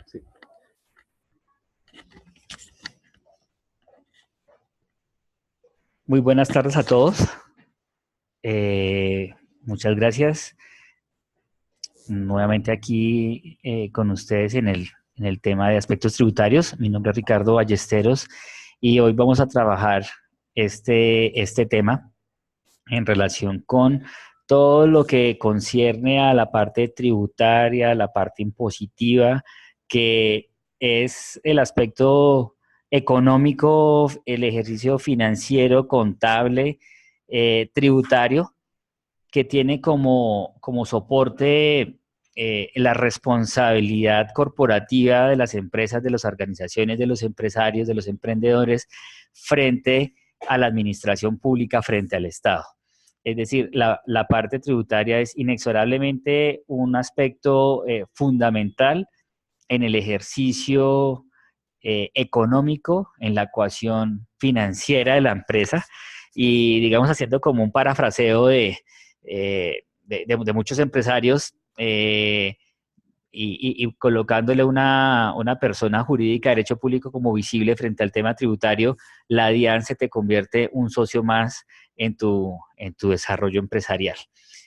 Sí. Muy buenas tardes a todos. Muchas gracias. Nuevamente aquí con ustedes en el tema de aspectos tributarios. Mi nombre es Ricardo Ballesteros y hoy vamos a trabajar este tema en relación con todo lo que concierne a la parte tributaria, la parte impositiva, que es el aspecto económico, el ejercicio financiero, contable, tributario, que tiene como soporte la responsabilidad corporativa de las empresas, de las organizaciones, de los empresarios, de los emprendedores, frente a la administración pública, frente al Estado. Es decir, la parte tributaria es inexorablemente un aspecto fundamental en el ejercicio económico, en la ecuación financiera de la empresa y, digamos, haciendo como un parafraseo de muchos empresarios y colocándole una persona jurídica de derecho público como visible frente al tema tributario, la DIAN se te convierte un socio más en tu desarrollo empresarial.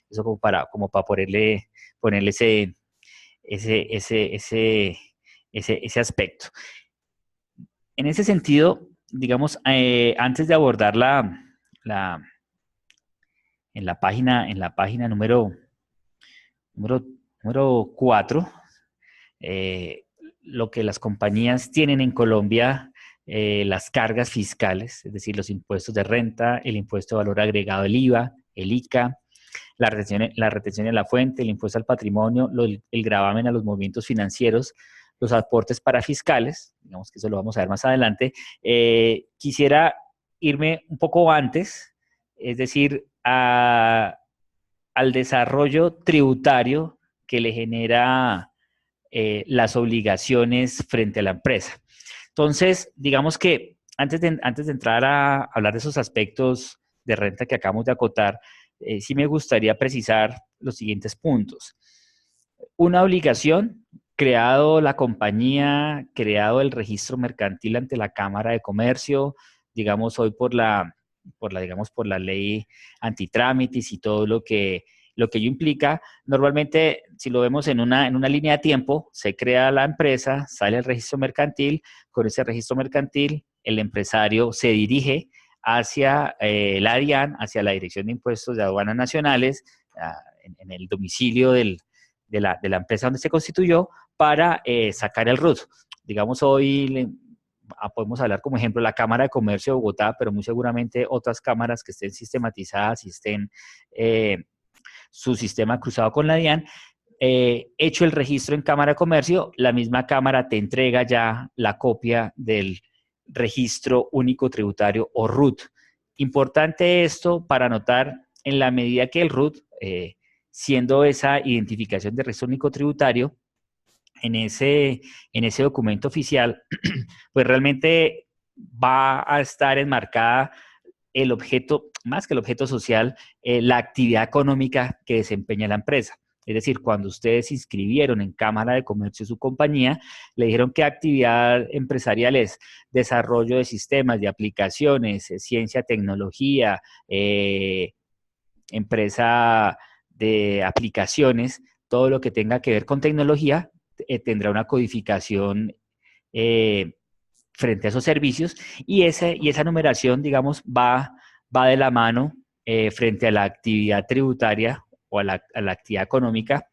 Eso como para ponerle ese aspecto. En ese sentido, digamos, antes de abordar la, en la página número, número 4, eh, lo que las compañías tienen en Colombia, las cargas fiscales, es decir, los impuestos de renta, el impuesto de valor agregado, el IVA, el ICA, la retención en la fuente, el impuesto al patrimonio, el gravamen a los movimientos financieros, los aportes parafiscales, digamos que eso lo vamos a ver más adelante. Quisiera irme un poco antes, es decir, al desarrollo tributario que le genera las obligaciones frente a la empresa. Entonces, digamos que antes de entrar a hablar de esos aspectos de renta que acabamos de acotar, sí me gustaría precisar los siguientes puntos. Una obligación, creado la compañía, creado el registro mercantil ante la Cámara de Comercio, digamos hoy digamos, por la ley antitrámites y todo lo que ello implica. Normalmente, si lo vemos en una línea de tiempo, se crea la empresa, sale el registro mercantil, con ese registro mercantil el empresario se dirige hacia la DIAN, hacia la Dirección de Impuestos de Aduanas Nacionales, en el domicilio de la empresa donde se constituyó, para sacar el RUT. Digamos, hoy podemos hablar como ejemplo la Cámara de Comercio de Bogotá, pero muy seguramente otras cámaras que estén sistematizadas y estén su sistema cruzado con la DIAN, hecho el registro en Cámara de Comercio, la misma Cámara te entrega ya la copia del registro único tributario o RUT. Importante esto para notar en la medida que el RUT, siendo esa identificación de registro único tributario, en ese documento oficial, pues realmente va a estar enmarcada el objeto, más que el objeto social, la actividad económica que desempeña la empresa. Es decir, cuando ustedes se inscribieron en Cámara de Comercio su compañía, le dijeron qué actividad empresarial es: desarrollo de sistemas, de aplicaciones, ciencia, tecnología, empresa de aplicaciones, todo lo que tenga que ver con tecnología tendrá una codificación eh, frente a esos servicios y esa numeración, digamos, va de la mano frente a la actividad tributaria o a la actividad económica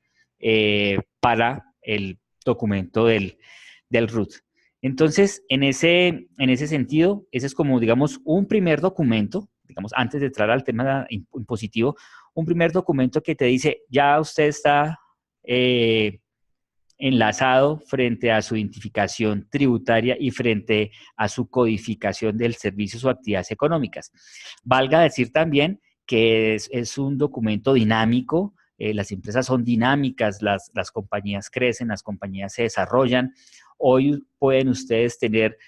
para el documento del RUT. Entonces, en ese sentido, ese es como, digamos, un primer documento, digamos, antes de entrar al tema impositivo, un primer documento que te dice, ya usted está enlazado frente a su identificación tributaria y frente a su codificación del servicio o actividades económicas. Valga decir también que es un documento dinámico, las empresas son dinámicas, las compañías crecen, las compañías se desarrollan. Hoy pueden ustedes tener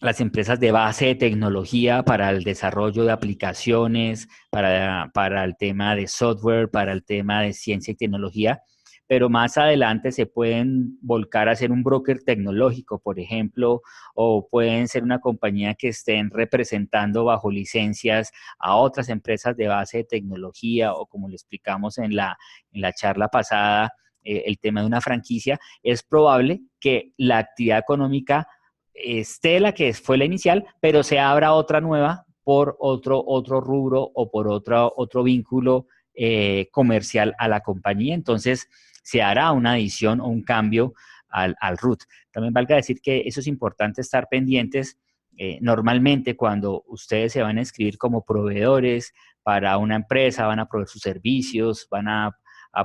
las empresas de base de tecnología para el desarrollo de aplicaciones, para el tema de software, para el tema de ciencia y tecnología, pero más adelante se pueden volcar a ser un broker tecnológico, por ejemplo, o pueden ser una compañía que estén representando bajo licencias a otras empresas de base de tecnología, o como le explicamos en la charla pasada, el tema de una franquicia. Es probable que la actividad económica esté la que fue la inicial, pero se abra otra nueva por otro rubro o por otro vínculo comercial a la compañía. Entonces, se hará una adición o un cambio al RUT. También valga decir que eso es importante estar pendientes. Normalmente, cuando ustedes se van a inscribir como proveedores para una empresa, van a proveer sus servicios, van a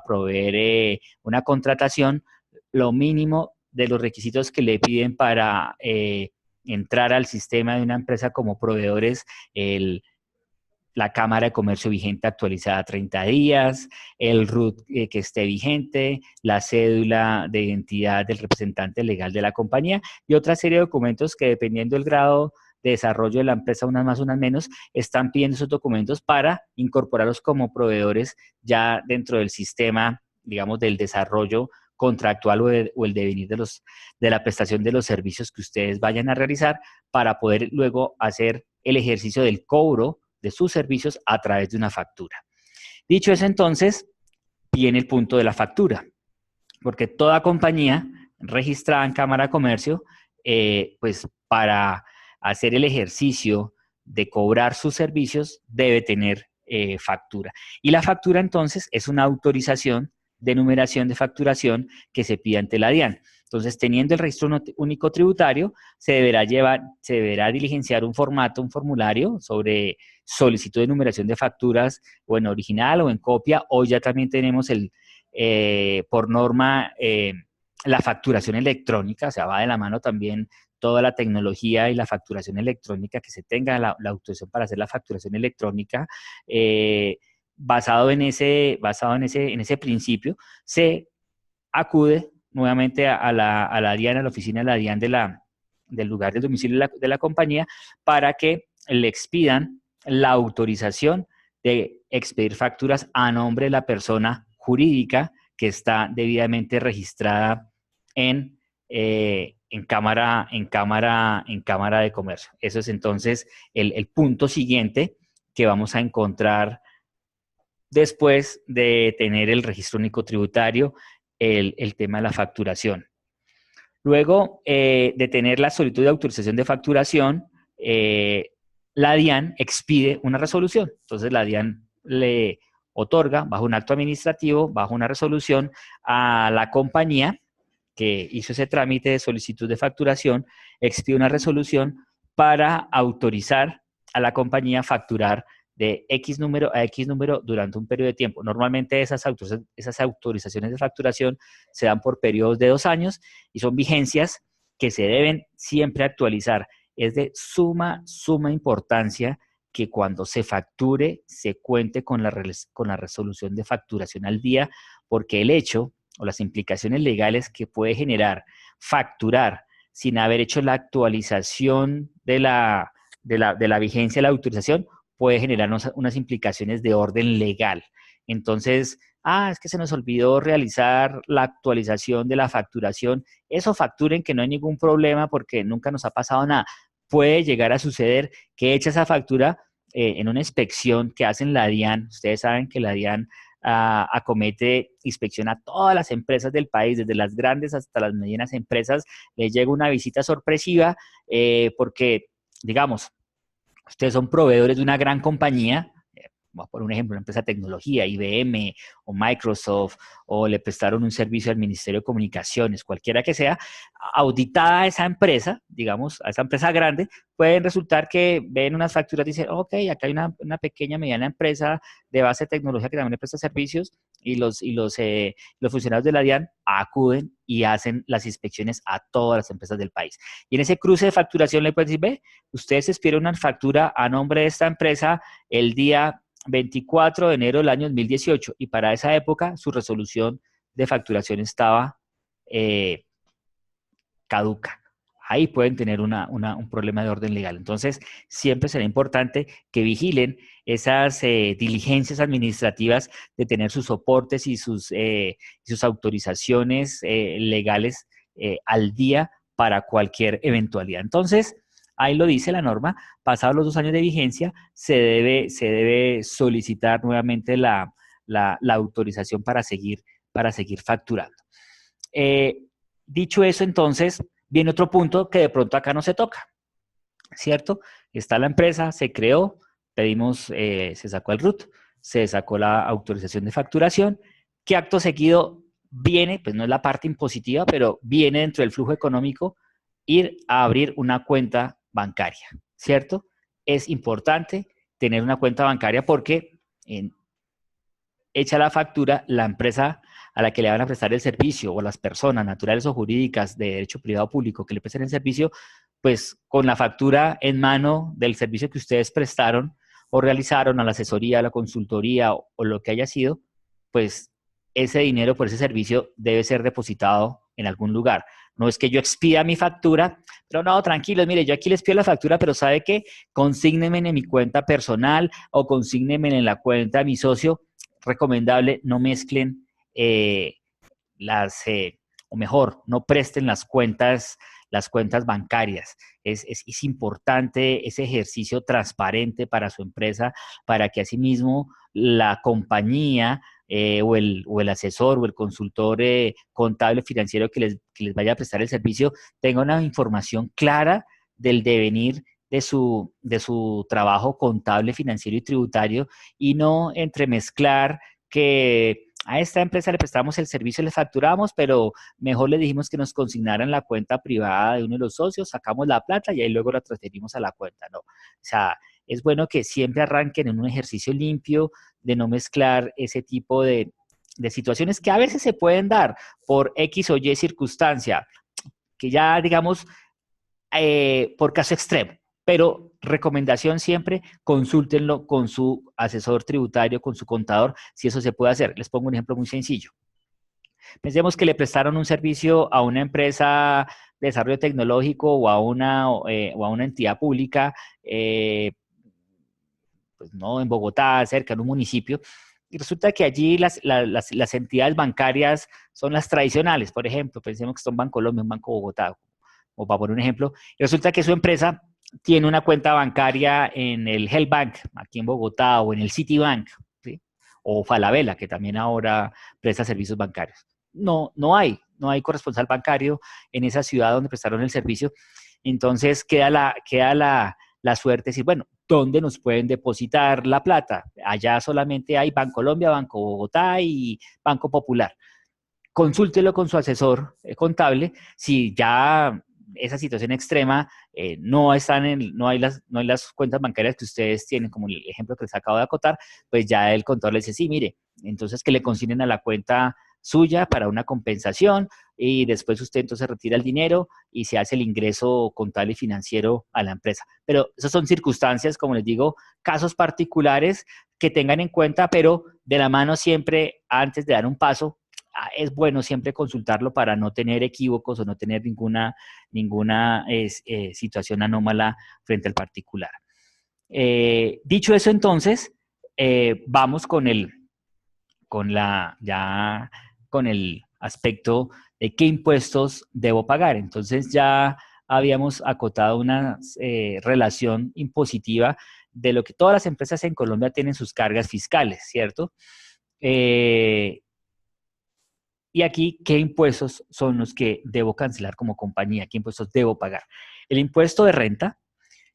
proveer una contratación, lo mínimo de los requisitos que le piden para entrar al sistema de una empresa como proveedores, la Cámara de Comercio vigente actualizada 30 días, el RUT que esté vigente, la cédula de identidad del representante legal de la compañía y otra serie de documentos que, dependiendo del grado de desarrollo de la empresa, unas más, unas menos, están pidiendo esos documentos para incorporarlos como proveedores ya dentro del sistema, digamos, del desarrollo contractual o el devenir de la prestación de los servicios que ustedes vayan a realizar, para poder luego hacer el ejercicio del cobro de sus servicios a través de una factura. Dicho eso, entonces, viene el punto de la factura, porque toda compañía registrada en Cámara de Comercio, pues para hacer el ejercicio de cobrar sus servicios, debe tener factura. Y la factura, entonces, es una autorización de numeración de facturación que se pide ante la DIAN. Entonces, teniendo el registro único tributario, se deberá diligenciar un formulario sobre solicitud de numeración de facturas, o en original o en copia, o ya también tenemos por norma, la facturación electrónica. O sea, va de la mano también toda la tecnología y la facturación electrónica, que se tenga la autorización para hacer la facturación electrónica. Basado en ese principio, se acude nuevamente a la DIAN, a la oficina de la DIAN del lugar del domicilio de la compañía, para que le expidan la autorización de expedir facturas a nombre de la persona jurídica que está debidamente registrada en Cámara de Comercio. Eso es entonces el punto siguiente que vamos a encontrar después de tener el registro único tributario, el tema de la facturación. Luego de tener la solicitud de autorización de facturación, la DIAN expide una resolución. Entonces, la DIAN le otorga, bajo un acto administrativo, bajo una resolución, a la compañía que hizo ese trámite de solicitud de facturación, expide una resolución para autorizar a la compañía a facturar de X número a X número durante un periodo de tiempo. Normalmente esas autorizaciones de facturación se dan por periodos de 2 años y son vigencias que se deben siempre actualizar. Es de suma importancia que cuando se facture se cuente con la resolución de facturación al día, porque el hecho o las implicaciones legales que puede generar facturar sin haber hecho la actualización de la vigencia de la autorización puede generar unas implicaciones de orden legal. Entonces, es que se nos olvidó realizar la actualización de la facturación. Eso, facturen, que no hay ningún problema porque nunca nos ha pasado nada. Puede llegar a suceder que echa esa factura en una inspección que hacen la DIAN. Ustedes saben que la DIAN acomete inspección a todas las empresas del país, desde las grandes hasta las medianas empresas. Les llega una visita sorpresiva porque, digamos, ustedes son proveedores de una gran compañía, por un ejemplo, una empresa de tecnología, IBM o Microsoft, o le prestaron un servicio al Ministerio de Comunicaciones, cualquiera que sea. Auditada a esa empresa, digamos, a esa empresa grande, pueden resultar que ven unas facturas y dicen, ok, acá hay una pequeña, mediana empresa de base de tecnología que también le presta servicios, y los funcionarios de la DIAN acuden y hacen las inspecciones a todas las empresas del país. Y en ese cruce de facturación le pueden decir, ve, ustedes expidieron una factura a nombre de esta empresa el día 24 de enero del año 2018, y para esa época su resolución de facturación estaba caduca. ahí pueden tener un problema de orden legal. Entonces, siempre será importante que vigilen esas diligencias administrativas de tener sus soportes y sus autorizaciones legales al día para cualquier eventualidad. Entonces, ahí lo dice la norma, pasados los 2 años de vigencia, se debe solicitar nuevamente la autorización para seguir facturando. Dicho eso, entonces, viene otro punto que de pronto acá no se toca, ¿cierto? Está la empresa, se creó, pedimos, se sacó el RUT, se sacó la autorización de facturación. ¿Qué acto seguido viene? Pues no es la parte impositiva, pero viene dentro del flujo económico ir a abrir una cuenta bancaria, ¿cierto? Es importante tener una cuenta bancaria porque hecha la factura, la empresa a la que le van a prestar el servicio o las personas naturales o jurídicas de derecho privado o público que le presten el servicio, pues con la factura en mano del servicio que ustedes prestaron o realizaron a la asesoría, a la consultoría o lo que haya sido, pues ese dinero por ese servicio debe ser depositado en algún lugar. No es que yo expida mi factura, pero no, tranquilos, mire, yo aquí les pido la factura, pero ¿sabe qué? Consígnenme en mi cuenta personal o consígnenme en la cuenta de mi socio. Recomendable, no mezclen o mejor, no presten las cuentas bancarias. Es importante ese ejercicio transparente para su empresa, para que asimismo la compañía o el asesor o el consultor contable financiero que les vaya a prestar el servicio tenga una información clara del devenir de su trabajo contable, financiero y tributario, y no entremezclar que a esta empresa le prestamos el servicio, le facturamos, pero mejor le dijimos que nos consignaran la cuenta privada de uno de los socios, sacamos la plata y ahí luego la transferimos a la cuenta. No, o sea, es bueno que siempre arranquen en un ejercicio limpio de no mezclar ese tipo de situaciones que a veces se pueden dar por X o Y circunstancia, que ya digamos por caso extremo. Pero recomendación siempre, consúltenlo con su asesor tributario, con su contador, si eso se puede hacer. Les pongo un ejemplo muy sencillo. Pensemos que le prestaron un servicio a una empresa de desarrollo tecnológico o a una entidad pública, pues no, en Bogotá, cerca, en un municipio, y resulta que allí las entidades bancarias son las tradicionales. Por ejemplo, pensemos que son Bancolombia, un Banco Bogotá, o para poner un ejemplo, y resulta que su empresa tiene una cuenta bancaria en el Health Bank, aquí en Bogotá, o en el Citibank, ¿sí? O Falabella, que también ahora presta servicios bancarios. No hay corresponsal bancario en esa ciudad donde prestaron el servicio. Entonces queda la suerte de decir, bueno, ¿dónde nos pueden depositar la plata? Allá solamente hay Bancolombia, Banco Bogotá y Banco Popular. Consúltelo con su asesor contable si ya esa situación extrema no hay las cuentas bancarias que ustedes tienen, como el ejemplo que les acabo de acotar, pues ya el contador le dice, sí, mire, entonces que le consignen a la cuenta suya para una compensación y después usted entonces retira el dinero y se hace el ingreso contable y financiero a la empresa. Pero esas son circunstancias, como les digo, casos particulares que tengan en cuenta, pero de la mano siempre antes de dar un paso, es bueno siempre consultarlo para no tener equívocos o no tener ninguna situación anómala frente al particular. Dicho eso, entonces, vamos con el aspecto de qué impuestos debo pagar. Entonces, ya habíamos acotado una relación impositiva de lo que todas las empresas en Colombia tienen sus cargas fiscales, ¿cierto? Y aquí, ¿qué impuestos son los que debo cancelar como compañía? ¿Qué impuestos debo pagar? El impuesto de renta.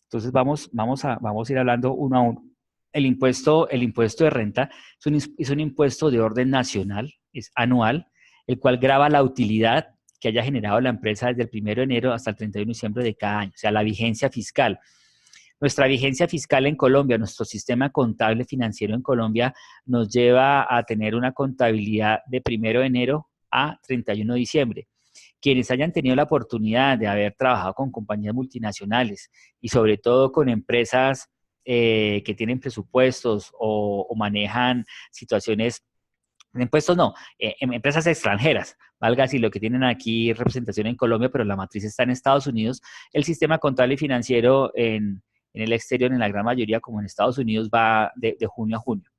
Entonces vamos a ir hablando uno a uno. El impuesto de renta es un impuesto de orden nacional, es anual, el cual grava la utilidad que haya generado la empresa desde el 1 de enero hasta el 31 de diciembre de cada año, o sea, la vigencia fiscal. Nuestra vigencia fiscal en Colombia, nuestro sistema contable financiero en Colombia nos lleva a tener una contabilidad de 1 de enero a 31 de diciembre. Quienes hayan tenido la oportunidad de haber trabajado con compañías multinacionales y sobre todo con empresas que tienen presupuestos o manejan situaciones impuestos no, en empresas extranjeras, valga si lo que tienen aquí representación en Colombia, pero la matriz está en Estados Unidos, el sistema contable y financiero en el exterior, en la gran mayoría, como en Estados Unidos, va de junio a junio.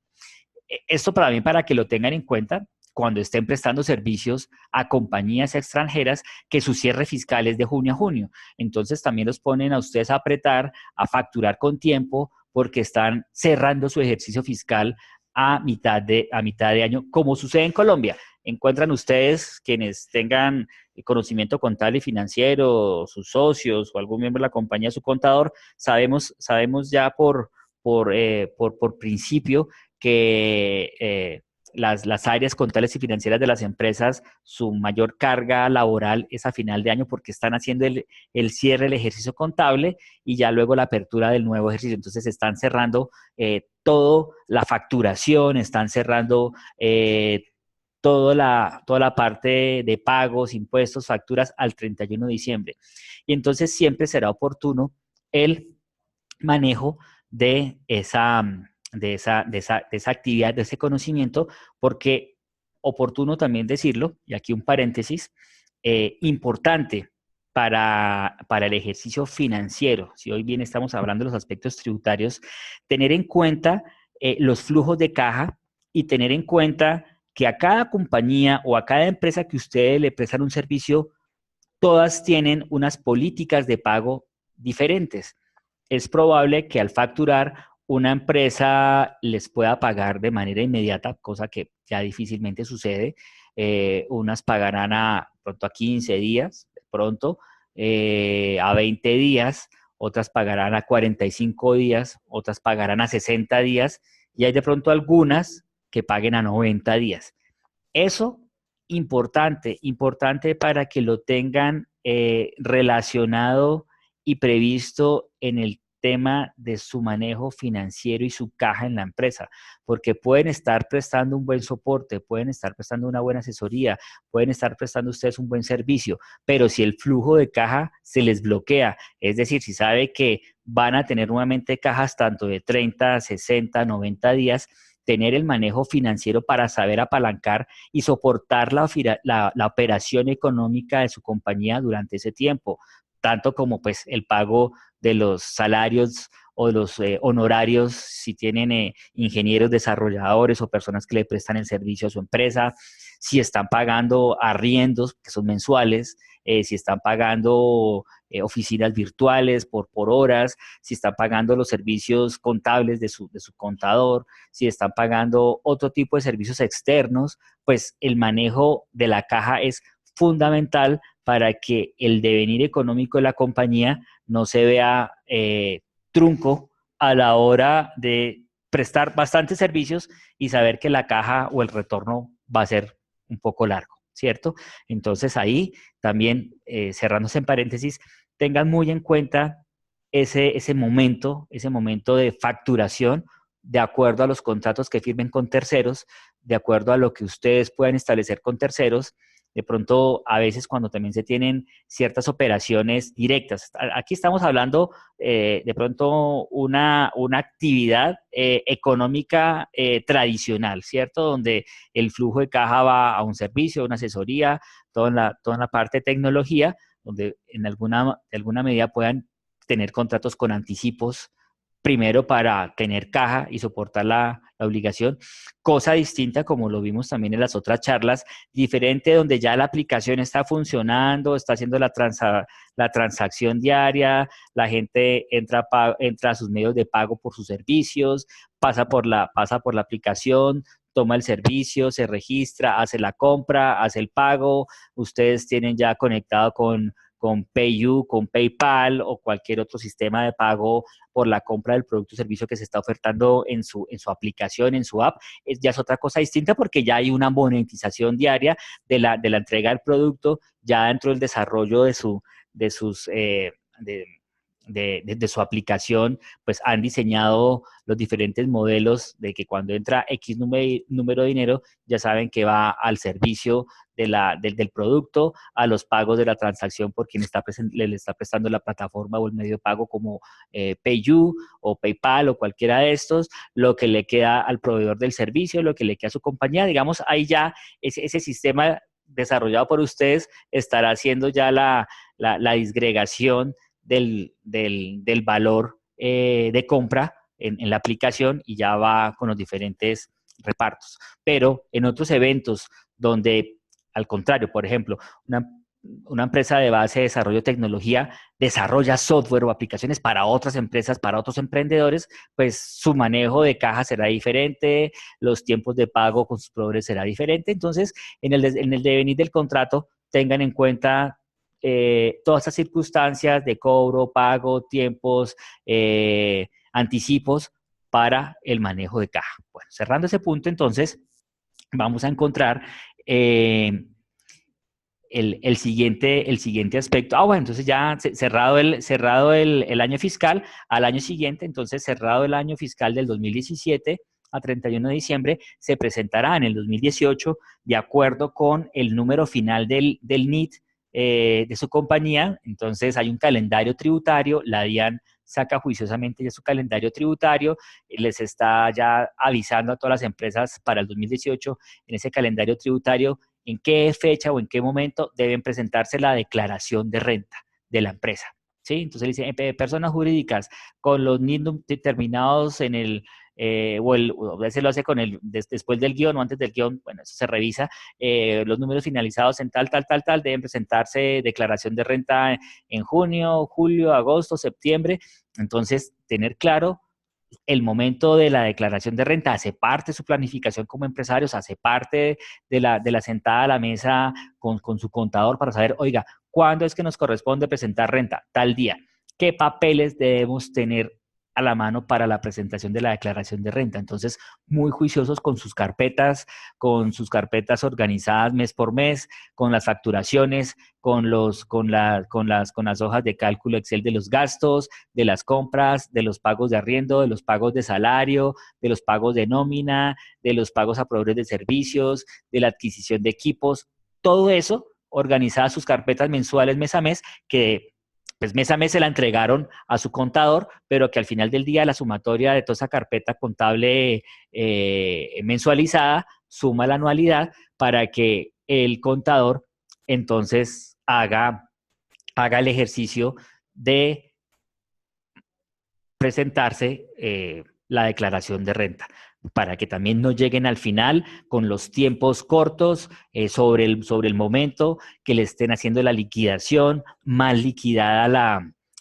Esto para mí, para que lo tengan en cuenta cuando estén prestando servicios a compañías extranjeras, que su cierre fiscal es de junio a junio. Entonces también los ponen a ustedes a apretar, a facturar con tiempo, porque están cerrando su ejercicio fiscal a mitad de año, como sucede en Colombia. Encuentran ustedes, quienes tengan conocimiento contable y financiero, sus socios o algún miembro de la compañía, su contador, sabemos ya por principio que las áreas contables y financieras de las empresas, su mayor carga laboral es a final de año porque están haciendo el cierre del ejercicio contable y ya luego la apertura del nuevo ejercicio. Entonces están cerrando toda la facturación, están cerrando toda la parte de pagos, impuestos, facturas al 31 de diciembre. Y entonces siempre será oportuno el manejo de esa actividad, de ese conocimiento, porque oportuno también decirlo, y aquí un paréntesis, importante para el ejercicio financiero, si hoy bien estamos hablando de los aspectos tributarios, tener en cuenta los flujos de caja y tener en cuenta que a cada compañía o a cada empresa que ustedes le prestan un servicio, todas tienen unas políticas de pago diferentes. Es probable que al facturar una empresa les pueda pagar de manera inmediata, cosa que ya difícilmente sucede. Unas pagarán pronto a 15 días, de pronto, a 20 días, otras pagarán a 45 días, otras pagarán a 60 días y hay de pronto algunas que paguen a 90 días. Eso, importante para que lo tengan relacionado y previsto en el tema de su manejo financiero y su caja en la empresa, porque pueden estar prestando un buen soporte, pueden estar prestando una buena asesoría, pueden estar prestando ustedes un buen servicio, pero si el flujo de caja se les bloquea, es decir, si sabe que van a tener nuevamente cajas tanto de 30, 60, 90 días, tener el manejo financiero para saber apalancar y soportar la operación económica de su compañía durante ese tiempo, tanto como pues el pago de los salarios o de los honorarios si tienen ingenieros desarrolladores o personas que le prestan el servicio a su empresa, si están pagando arriendos que son mensuales, si están pagando oficinas virtuales por horas, si están pagando los servicios contables de su contador, si están pagando otro tipo de servicios externos, pues el manejo de la caja es fundamental para que el devenir económico de la compañía no se vea trunco a la hora de prestar bastantes servicios y saber que la caja o el retorno va a ser un poco largo, ¿cierto? Entonces ahí también, cerrándose en paréntesis, tengan muy en cuenta ese momento de facturación de acuerdo a los contratos que firmen con terceros, de acuerdo a lo que ustedes puedan establecer con terceros. De pronto, a veces cuando también se tienen ciertas operaciones directas. Aquí estamos hablando de pronto una actividad económica tradicional, ¿cierto? Donde el flujo de caja va a un servicio, a una asesoría, toda la parte de tecnología, donde de alguna medida puedan tener contratos con anticipos, primero para tener caja y soportar la obligación, cosa distinta como lo vimos también en las otras charlas, diferente donde ya la aplicación está funcionando, está haciendo la transacción diaria, la gente entra a sus medios de pago por sus servicios, pasa por la aplicación, toma el servicio, se registra, hace la compra, hace el pago, ustedes tienen ya conectado con PayU, con PayPal o cualquier otro sistema de pago por la compra del producto o servicio que se está ofertando en su aplicación, en su app, ya es otra cosa distinta porque ya hay una monetización diaria de la entrega del producto ya dentro del desarrollo de sus de su aplicación, pues han diseñado los diferentes modelos de que cuando entra X número de dinero, ya saben que va al servicio del producto, a los pagos de la transacción por quien le está prestando la plataforma o el medio de pago como PayU o PayPal o cualquiera de estos, lo que le queda al proveedor del servicio, lo que le queda a su compañía, digamos, ahí ya ese sistema desarrollado por ustedes estará haciendo ya la disgregación del valor de compra en la aplicación y ya va con los diferentes repartos. Pero en otros eventos donde, al contrario, por ejemplo, una empresa de base de desarrollo de tecnología desarrolla software o aplicaciones para otras empresas, para otros emprendedores, pues su manejo de caja será diferente, los tiempos de pago con sus proveedores será diferente. Entonces, en el devenir del contrato, tengan en cuenta todas estas circunstancias de cobro, pago, tiempos, anticipos para el manejo de caja. Bueno, cerrando ese punto, entonces, vamos a encontrar el siguiente aspecto. Bueno, entonces ya cerrado el año fiscal, al año siguiente, entonces cerrado el año fiscal del 2017 a 31 de diciembre, se presentará en el 2018 de acuerdo con el número final del NIT de su compañía. Entonces hay un calendario tributario, la DIAN saca juiciosamente ya su calendario tributario, les está ya avisando a todas las empresas para el 2018 en ese calendario tributario en qué fecha o en qué momento deben presentarse la declaración de renta de la empresa. ¿Sí? Entonces dice, personas jurídicas con los NID determinados en el, o a veces lo hace con después del guión o antes del guión, bueno, eso se revisa, los números finalizados en tal, deben presentarse declaración de renta en junio, julio, agosto, septiembre. Entonces, tener claro el momento de la declaración de renta hace parte de su planificación como empresarios, hace parte de la sentada a la mesa con su contador para saber, oiga, ¿cuándo es que nos corresponde presentar renta? Tal día. ¿Qué papeles debemos tener a la mano para la presentación de la declaración de renta? Entonces, muy juiciosos con sus carpetas organizadas mes por mes, con las facturaciones, con las hojas de cálculo Excel de los gastos, de las compras, de los pagos de arriendo, de los pagos de salario, de los pagos de nómina, de los pagos a proveedores de servicios, de la adquisición de equipos, todo eso organizadas sus carpetas mensuales mes a mes, que pues mes a mes se la entregaron a su contador, pero que al final del día la sumatoria de toda esa carpeta contable mensualizada suma la anualidad para que el contador entonces haga el ejercicio de presentarse la declaración de renta, para que también no lleguen al final con los tiempos cortos sobre el momento que le estén haciendo la liquidación, mal liquidada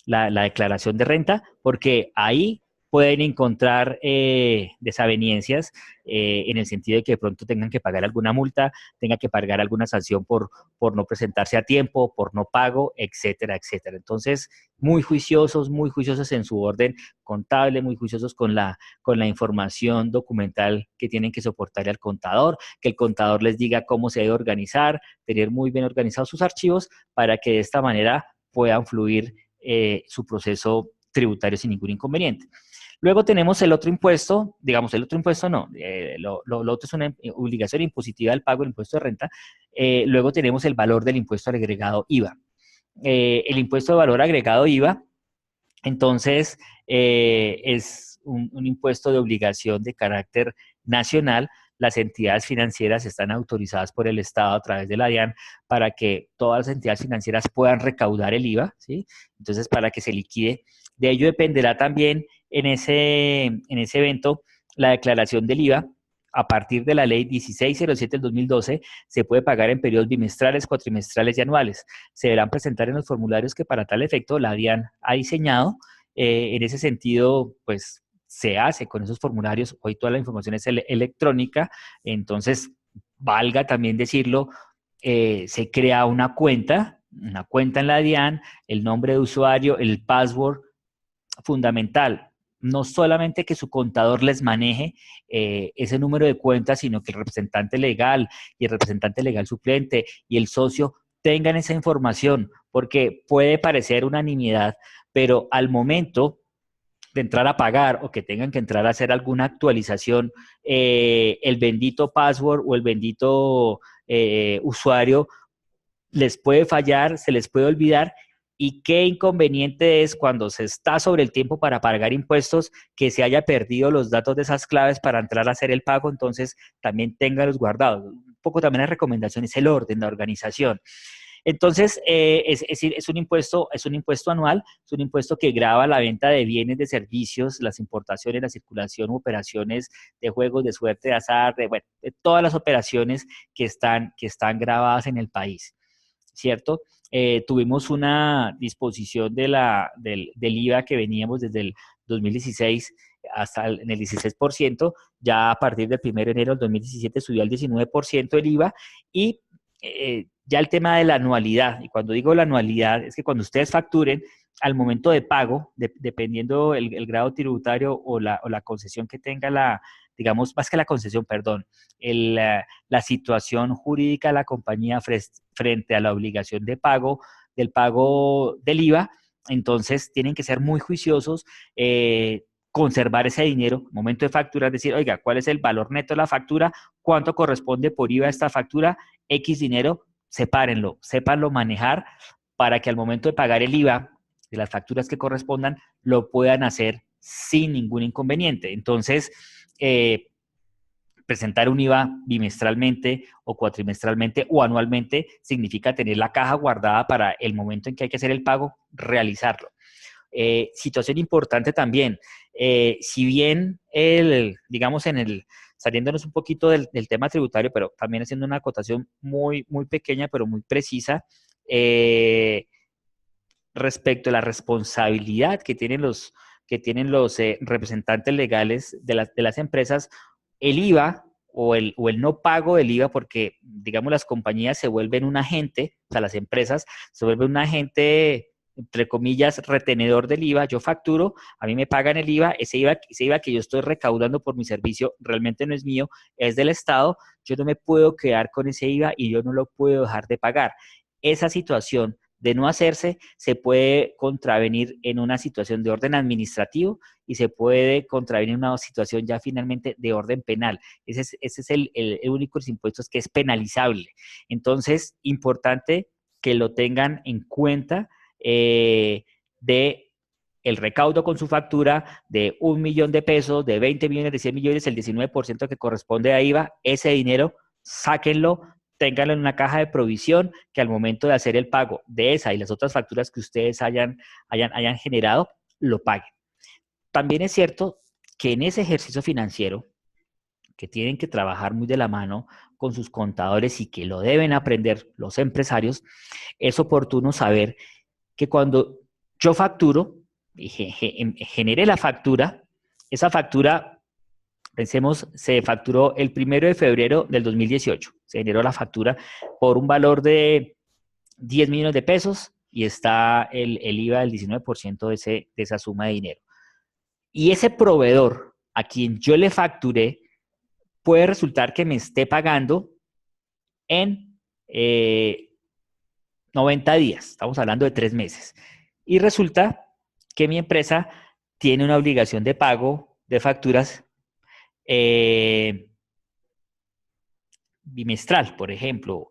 la declaración de renta, porque ahí pueden encontrar desavenencias en el sentido de que de pronto tengan que pagar alguna multa, tengan que pagar alguna sanción por no presentarse a tiempo, por no pago, etcétera, etcétera. Entonces, muy juiciosos en su orden contable, muy juiciosos con la información documental que tienen que soportar al contador, que el contador les diga cómo se debe organizar, tener muy bien organizados sus archivos para que de esta manera puedan fluir su proceso tributario sin ningún inconveniente. Luego tenemos el otro impuesto, digamos, el otro impuesto no, lo otro es una obligación impositiva del pago del impuesto de renta. Luego tenemos el valor del impuesto agregado IVA. El impuesto de valor agregado IVA, entonces, es un impuesto de obligación de carácter nacional. Las entidades financieras están autorizadas por el Estado a través de la DIAN para que todas las entidades financieras puedan recaudar el IVA, ¿sí? Entonces, para que se liquide. De ello dependerá también en ese evento la declaración del IVA. A partir de la ley 1607 del 2012, se puede pagar en periodos bimestrales, cuatrimestrales y anuales. Se deberán presentar en los formularios que para tal efecto la DIAN ha diseñado. En ese sentido, pues se hace con esos formularios. Hoy toda la información es electrónica, entonces valga también decirlo, se crea una cuenta en la DIAN, el nombre de usuario, el password fundamental. No solamente que su contador les maneje ese número de cuentas, sino que el representante legal y el representante legal suplente y el socio tengan esa información, porque puede parecer una nimiedad, pero al momento de entrar a pagar o que tengan que entrar a hacer alguna actualización, el bendito password o el bendito usuario les puede fallar, se les puede olvidar. Y qué inconveniente es cuando se está sobre el tiempo para pagar impuestos que se haya perdido los datos de esas claves para entrar a hacer el pago, entonces también téngalos guardados. Un poco también la recomendación es el orden, la organización. Entonces, es un impuesto anual, es un impuesto que grava la venta de bienes, de servicios, las importaciones, la circulación, operaciones de juegos, de suerte, de azar, bueno, de todas las operaciones que están grabadas en el país, ¿cierto? Tuvimos una disposición del IVA que veníamos desde el 2016 hasta en el 16%, ya a partir del 1 de enero del 2017 subió al 19% el IVA y ya el tema de la anualidad, y cuando digo la anualidad es que cuando ustedes facturen, al momento de pago, dependiendo el grado tributario o la concesión que tenga digamos, más que la concesión, perdón, la situación jurídica de la compañía frente a la obligación de pago, del pago del IVA, entonces tienen que ser muy juiciosos, conservar ese dinero, momento de factura, es decir, oiga, ¿cuál es el valor neto de la factura? ¿Cuánto corresponde por IVA a esta factura? X dinero, sepárenlo, sépanlo manejar para que al momento de pagar el IVA de las facturas que correspondan, lo puedan hacer sin ningún inconveniente. Entonces, presentar un IVA bimestralmente o cuatrimestralmente o anualmente significa tener la caja guardada para el momento en que hay que hacer el pago, realizarlo. Situación importante también, si bien digamos, saliéndonos un poquito del tema tributario, pero también haciendo una acotación muy, muy pequeña, pero muy precisa, respecto a la responsabilidad que tienen los representantes legales de las empresas, el IVA o el no pago del IVA, porque, digamos, las compañías se vuelven un agente, o sea, las empresas se vuelven un agente, entre comillas, retenedor del IVA. Yo facturo, a mí me pagan el IVA, ese IVA que yo estoy recaudando por mi servicio realmente no es mío, es del Estado. Yo no me puedo quedar con ese IVA y yo no lo puedo dejar de pagar. Esa situación de no hacerse se puede contravenir en una situación de orden administrativo y se puede contravenir en una situación ya finalmente de orden penal. Ese es el único de los impuestos que es penalizable. Entonces, importante que lo tengan en cuenta, de el recaudo con su factura de 1 millón de pesos, de 20 millones, de 100 millones, el 19% que corresponde a IVA, ese dinero, sáquenlo, ténganlo en una caja de provisión que al momento de hacer el pago de esa y las otras facturas que ustedes hayan generado, lo paguen. También es cierto que en ese ejercicio financiero, que tienen que trabajar muy de la mano con sus contadores y que lo deben aprender los empresarios, es oportuno saber que cuando yo facturo y genere la factura, esa factura, pensemos, se facturó el 1 de febrero del 2018, se generó la factura por un valor de 10 millones de pesos y está el IVA del 19% de esa suma de dinero. Y ese proveedor a quien yo le facturé puede resultar que me esté pagando en 90 días, estamos hablando de 3 meses. Y resulta que mi empresa tiene una obligación de pago de facturas bimestral, por ejemplo.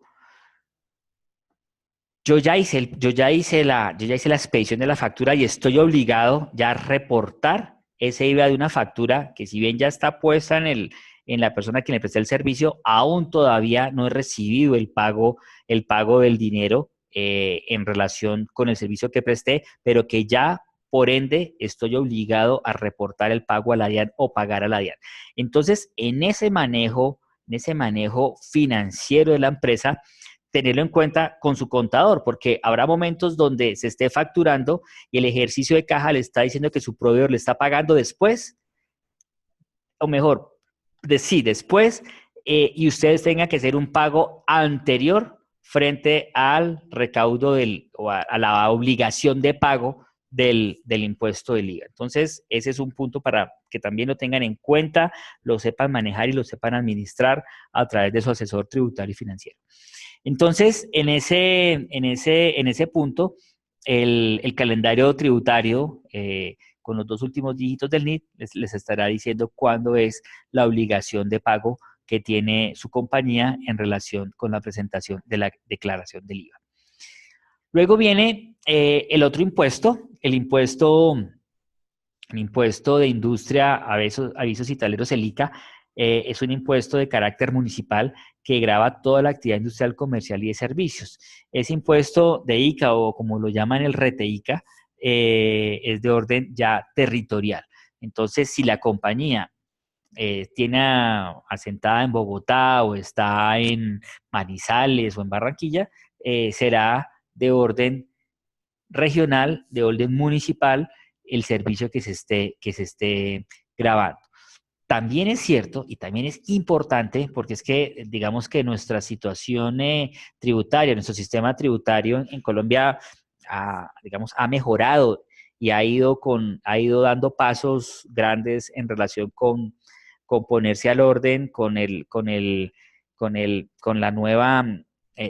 Yo ya hice la expedición de la factura y estoy obligado ya a reportar ese IVA de una factura que, si bien ya está puesta en la persona a quien le presté el servicio, aún todavía no he recibido el pago del dinero en relación con el servicio que presté, pero que ya, por ende, estoy obligado a reportar el pago a la DIAN o pagar a la DIAN. Entonces, en ese manejo financiero de la empresa, tenerlo en cuenta con su contador, porque habrá momentos donde se esté facturando y el ejercicio de caja le está diciendo que su proveedor le está pagando después, o mejor, sí, después, y ustedes tengan que hacer un pago anterior frente al recaudo o a la obligación de pago del impuesto del IVA. Entonces, ese es un punto para que también lo tengan en cuenta, lo sepan manejar y lo sepan administrar a través de su asesor tributario y financiero. Entonces, en ese punto, el calendario tributario con los dos últimos dígitos del NIT les estará diciendo cuándo es la obligación de pago que tiene su compañía en relación con la presentación de la declaración del IVA. Luego viene el otro impuesto, el impuesto de industria, avisos y taleros, el ICA. Es un impuesto de carácter municipal que grava toda la actividad industrial, comercial y de servicios. Ese impuesto de ICA, o como lo llaman el RETEICA, es de orden ya territorial. Entonces, si la compañía tiene asentada en Bogotá o está en Manizales o en Barranquilla, será de orden regional, de orden municipal, el servicio que se esté grabando. También es cierto y también es importante, porque es que digamos que nuestra situación tributaria, nuestro sistema tributario en Colombia digamos, ha mejorado y ha ido dando pasos grandes en relación con ponerse al orden, con la nueva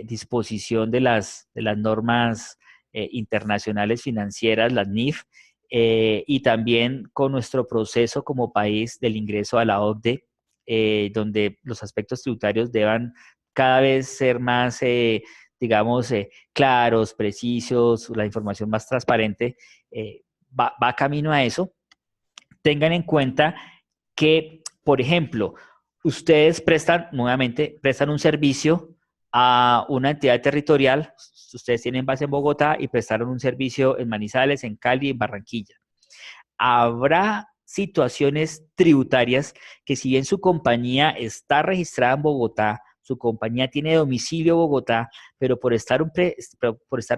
disposición de las normas internacionales financieras, las NIF, y también con nuestro proceso como país del ingreso a la OCDE, donde los aspectos tributarios deban cada vez ser más, digamos, claros, precisos, la información más transparente, va camino a eso. Tengan en cuenta que, por ejemplo, ustedes prestan un servicio a una entidad territorial. Ustedes tienen base en Bogotá y prestaron un servicio en Manizales, en Cali, en Barranquilla. Habrá situaciones tributarias que, si bien su compañía está registrada en Bogotá, su compañía tiene domicilio en Bogotá, pero por estar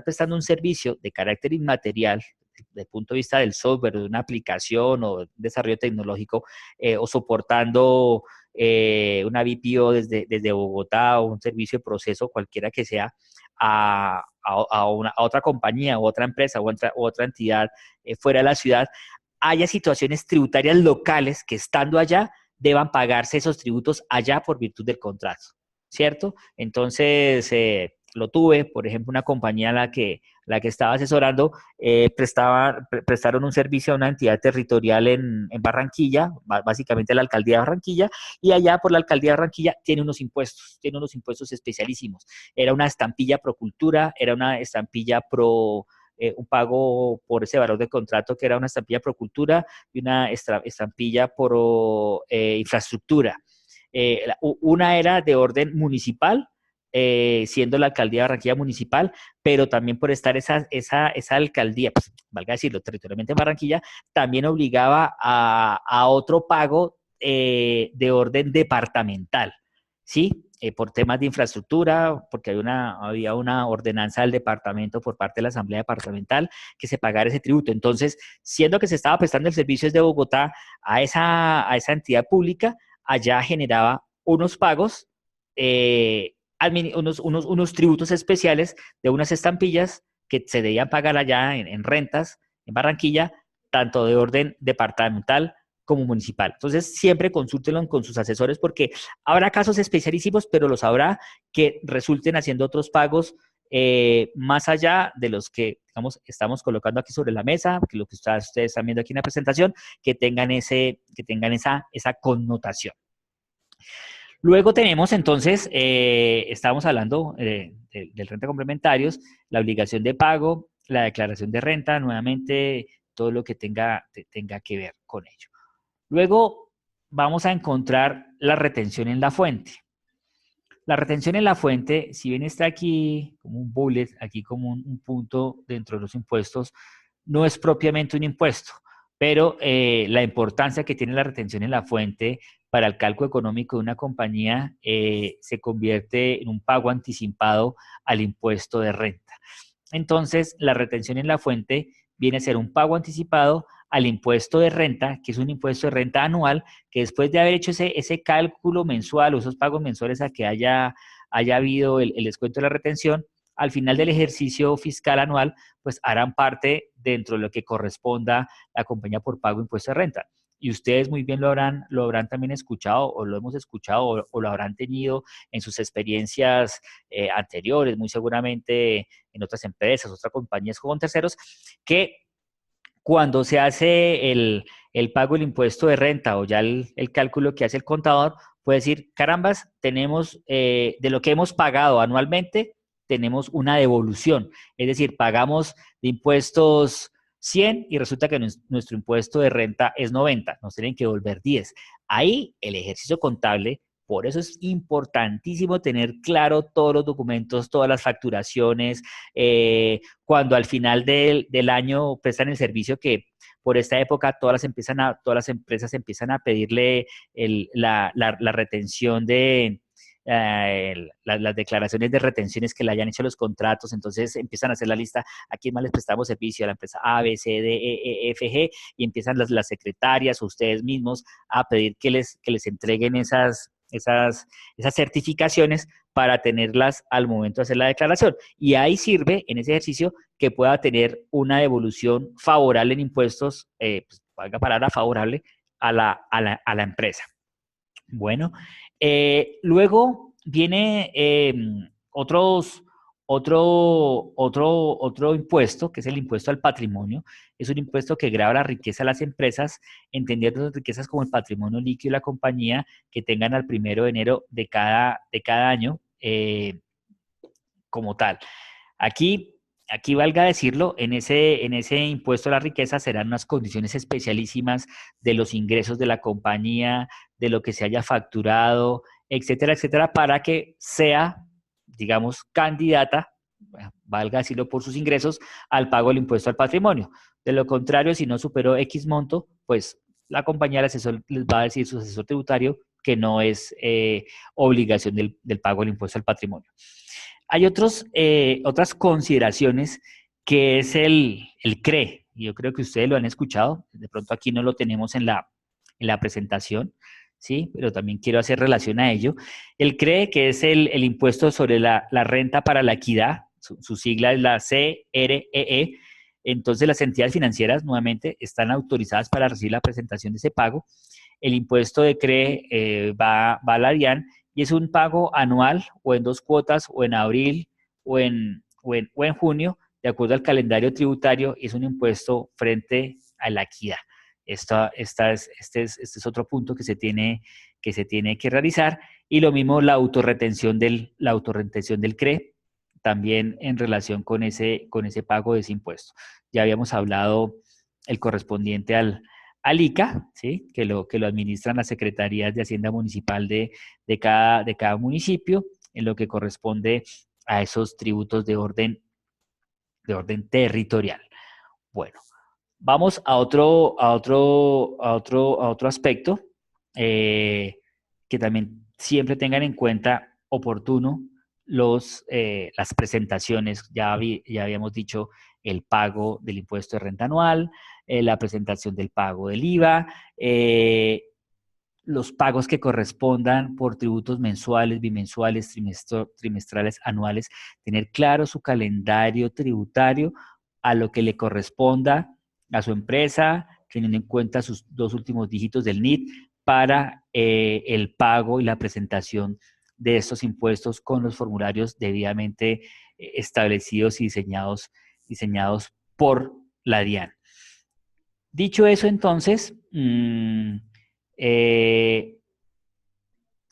prestando un servicio de carácter inmaterial, desde el punto de vista del software, de una aplicación o de desarrollo tecnológico, o soportando una BPO desde Bogotá, o un servicio de proceso, cualquiera que sea, a otra compañía, o otra empresa, o otra entidad fuera de la ciudad, haya situaciones tributarias locales que, estando allá, deban pagarse esos tributos allá por virtud del contrato, ¿cierto? Entonces, lo tuve, por ejemplo, una compañía a la que estaba asesorando, prestaron un servicio a una entidad territorial en Barranquilla, básicamente la alcaldía de Barranquilla, y allá por la alcaldía de Barranquilla tiene unos impuestos especialísimos. Era una estampilla pro cultura, era una estampilla pro un pago por ese valor de contrato, que era una estampilla pro cultura y una estampilla por infraestructura. Una era de orden municipal, siendo la alcaldía de Barranquilla municipal, pero también por estar esa alcaldía, pues, valga decirlo, territorialmente en Barranquilla, también obligaba a otro pago de orden departamental, ¿sí? Por temas de infraestructura, porque había una ordenanza del departamento por parte de la Asamblea Departamental que se pagara ese tributo. Entonces, siendo que se estaba prestando el servicio desde Bogotá a esa entidad pública, allá generaba unos pagos, unos tributos especiales de unas estampillas que se debían pagar allá en rentas, en Barranquilla, tanto de orden departamental como municipal. Entonces, siempre consúltenlo con sus asesores, porque habrá casos especialísimos, pero los habrá que resulten haciendo otros pagos más allá de los que, digamos, estamos colocando aquí sobre la mesa, que lo que ustedes están viendo aquí en la presentación, que tengan esa connotación. Luego tenemos entonces, estábamos hablando del renta complementarios, la obligación de pago, la declaración de renta, nuevamente todo lo que tenga que ver con ello. Luego vamos a encontrar la retención en la fuente. La retención en la fuente, si bien está aquí como un bullet, aquí como un punto dentro de los impuestos, no es propiamente un impuesto, pero la importancia que tiene la retención en la fuente para el cálculo económico de una compañía se convierte en un pago anticipado al impuesto de renta. Entonces, la retención en la fuente viene a ser un pago anticipado al impuesto de renta, que es un impuesto de renta anual, que después de haber hecho ese cálculo mensual o esos pagos mensuales a que haya habido el descuento de la retención, al final del ejercicio fiscal anual, pues harán parte dentro de lo que corresponda la compañía por pago de impuesto de renta. y ustedes muy bien lo habrán también escuchado o lo hemos escuchado o lo habrán tenido en sus experiencias anteriores, muy seguramente en otras empresas, otras compañías con terceros, que cuando se hace el pago del impuesto de renta o ya el cálculo que hace el contador, puede decir, carambas, tenemos de lo que hemos pagado anualmente, tenemos una devolución. Es decir, pagamos de impuestos 100 y resulta que nuestro impuesto de renta es 90, nos tienen que devolver 10. Ahí el ejercicio contable, por eso es importantísimo tener claro todos los documentos, todas las facturaciones, cuando al final del año prestan el servicio que por esta época todas las empresas empiezan a pedirle la retención de las declaraciones de retenciones que le hayan hecho los contratos, entonces empiezan a hacer la lista, a quién más les prestamos servicio, a la empresa A, B, C, D, E, F, G, y empiezan las secretarias o ustedes mismos a pedir que les entreguen esas certificaciones para tenerlas al momento de hacer la declaración. Y ahí sirve en ese ejercicio que pueda tener una devolución favorable en impuestos, pues, valga palabra favorable a la empresa. Bueno, luego viene otro impuesto, que es el impuesto al patrimonio. Es un impuesto que grava la riqueza de las empresas, entendiendo las riquezas como el patrimonio líquido de la compañía que tengan al 1 de enero de cada año como tal. Aquí, aquí valga decirlo, en ese impuesto a la riqueza serán unas condiciones especialísimas de los ingresos de la compañía, de lo que se haya facturado, etcétera, etcétera, para que sea, digamos, candidata, valga decirlo por sus ingresos, al pago del impuesto al patrimonio. De lo contrario, si no superó X monto, pues la compañía, el asesor, les va a decir su asesor tributario que no es obligación del pago del impuesto al patrimonio. Hay otras consideraciones que es el CRE. Y yo creo que ustedes lo han escuchado. De pronto aquí no lo tenemos en la presentación, ¿sí? Pero también quiero hacer relación a ello. El CRE, que es el impuesto sobre la renta para la equidad, su sigla es la CREE. Entonces, las entidades financieras, nuevamente, están autorizadas para recibir la presentación de ese pago. El impuesto de CRE va a la DIAN y es un pago anual o en 2 cuotas o en abril o en junio, de acuerdo al calendario tributario, y es un impuesto frente a la equidad. Este es otro punto que se tiene que realizar. Y lo mismo la autorretención del CRE, también en relación con ese pago de ese impuesto. Ya habíamos hablado el correspondiente al ICA, ¿sí? que lo administran las secretarías de Hacienda Municipal de cada municipio, en lo que corresponde a esos tributos de orden territorial. Bueno, vamos a otro aspecto que también siempre tengan en cuenta oportuno las presentaciones. Ya habíamos dicho el pago del impuesto de renta anual, la presentación del pago del IVA, los pagos que correspondan por tributos mensuales, bimensuales, trimestrales, anuales, tener claro su calendario tributario a lo que le corresponda a su empresa, teniendo en cuenta sus 2 últimos dígitos del NIT para el pago y la presentación de estos impuestos con los formularios debidamente establecidos y diseñados por la DIAN. Dicho eso, entonces,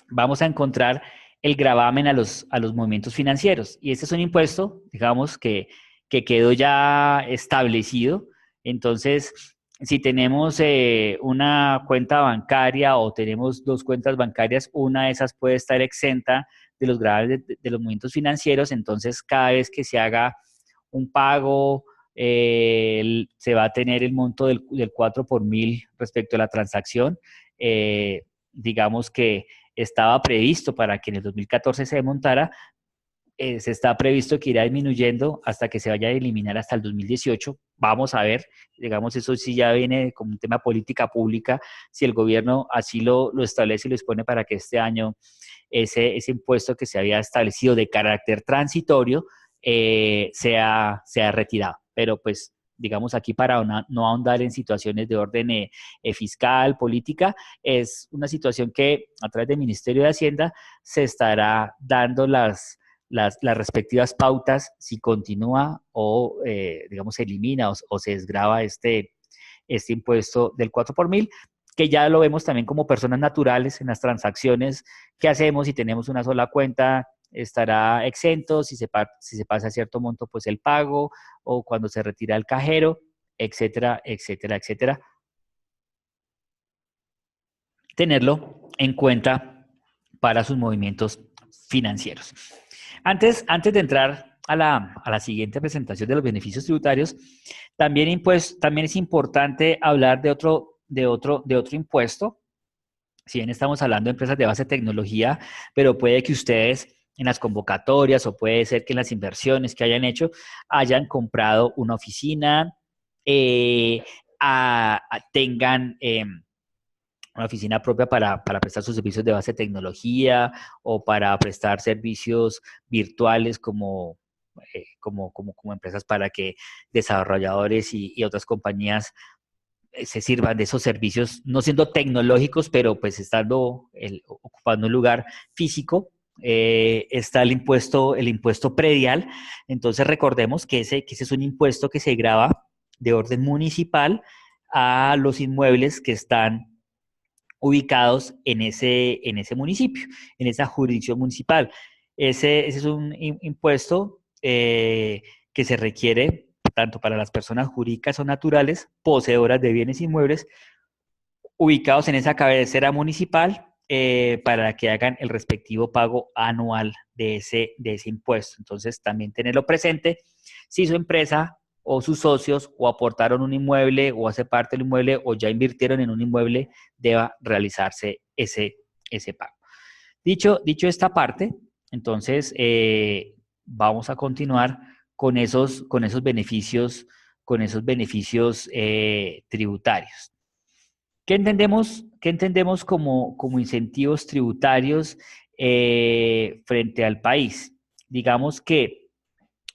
vamos a encontrar el gravamen a los movimientos financieros. Y este es un impuesto, digamos, que quedó ya establecido. Entonces, si tenemos una cuenta bancaria o tenemos 2 cuentas bancarias, una de esas puede estar exenta de los gravamen de los movimientos financieros. Entonces, cada vez que se haga un pago, se va a tener el monto del 4 por 1000 respecto a la transacción. Digamos que estaba previsto para que en el 2014 se desmontara, se está previsto que irá disminuyendo hasta que se vaya a eliminar hasta el 2018. Vamos a ver, digamos, eso sí ya viene como un tema política pública, si el gobierno así lo establece y lo expone para que este año ese impuesto que se había establecido de carácter transitorio sea retirado. Pero pues digamos aquí para no ahondar en situaciones de orden fiscal, política, es una situación que a través del Ministerio de Hacienda se estará dando las respectivas pautas si continúa o, digamos, se elimina o se desgrava este impuesto del 4 por mil, que ya lo vemos también como personas naturales en las transacciones que hacemos. Si tenemos una sola cuenta, estará exento. Si se pasa a cierto monto, pues el pago, o cuando se retira el cajero, etcétera, etcétera, etcétera. Tenerlo en cuenta para sus movimientos financieros. Antes de entrar a la siguiente presentación de los beneficios tributarios, también es importante hablar de otro impuesto. Si bien estamos hablando de empresas de base de tecnología, pero puede que ustedes en las convocatorias o puede ser que en las inversiones que hayan hecho hayan comprado una oficina, eh, tengan una oficina propia para prestar sus servicios de base de tecnología o para prestar servicios virtuales como empresas para que desarrolladores y otras compañías se sirvan de esos servicios, no siendo tecnológicos, pero pues ocupando un lugar físico. Está el impuesto predial. Entonces recordemos que ese es un impuesto que se grava de orden municipal a los inmuebles que están ubicados en ese municipio, en esa jurisdicción municipal. Ese es un impuesto que se requiere tanto para las personas jurídicas o naturales poseedoras de bienes inmuebles ubicados en esa cabecera municipal, para que hagan el respectivo pago anual de ese impuesto. Entonces, también tenerlo presente si su empresa o sus socios o aportaron un inmueble o hace parte del inmueble o ya invirtieron en un inmueble, deba realizarse ese pago. Dicho esta parte, entonces vamos a continuar con esos beneficios tributarios. ¿Qué entendemos como incentivos tributarios frente al país? Digamos que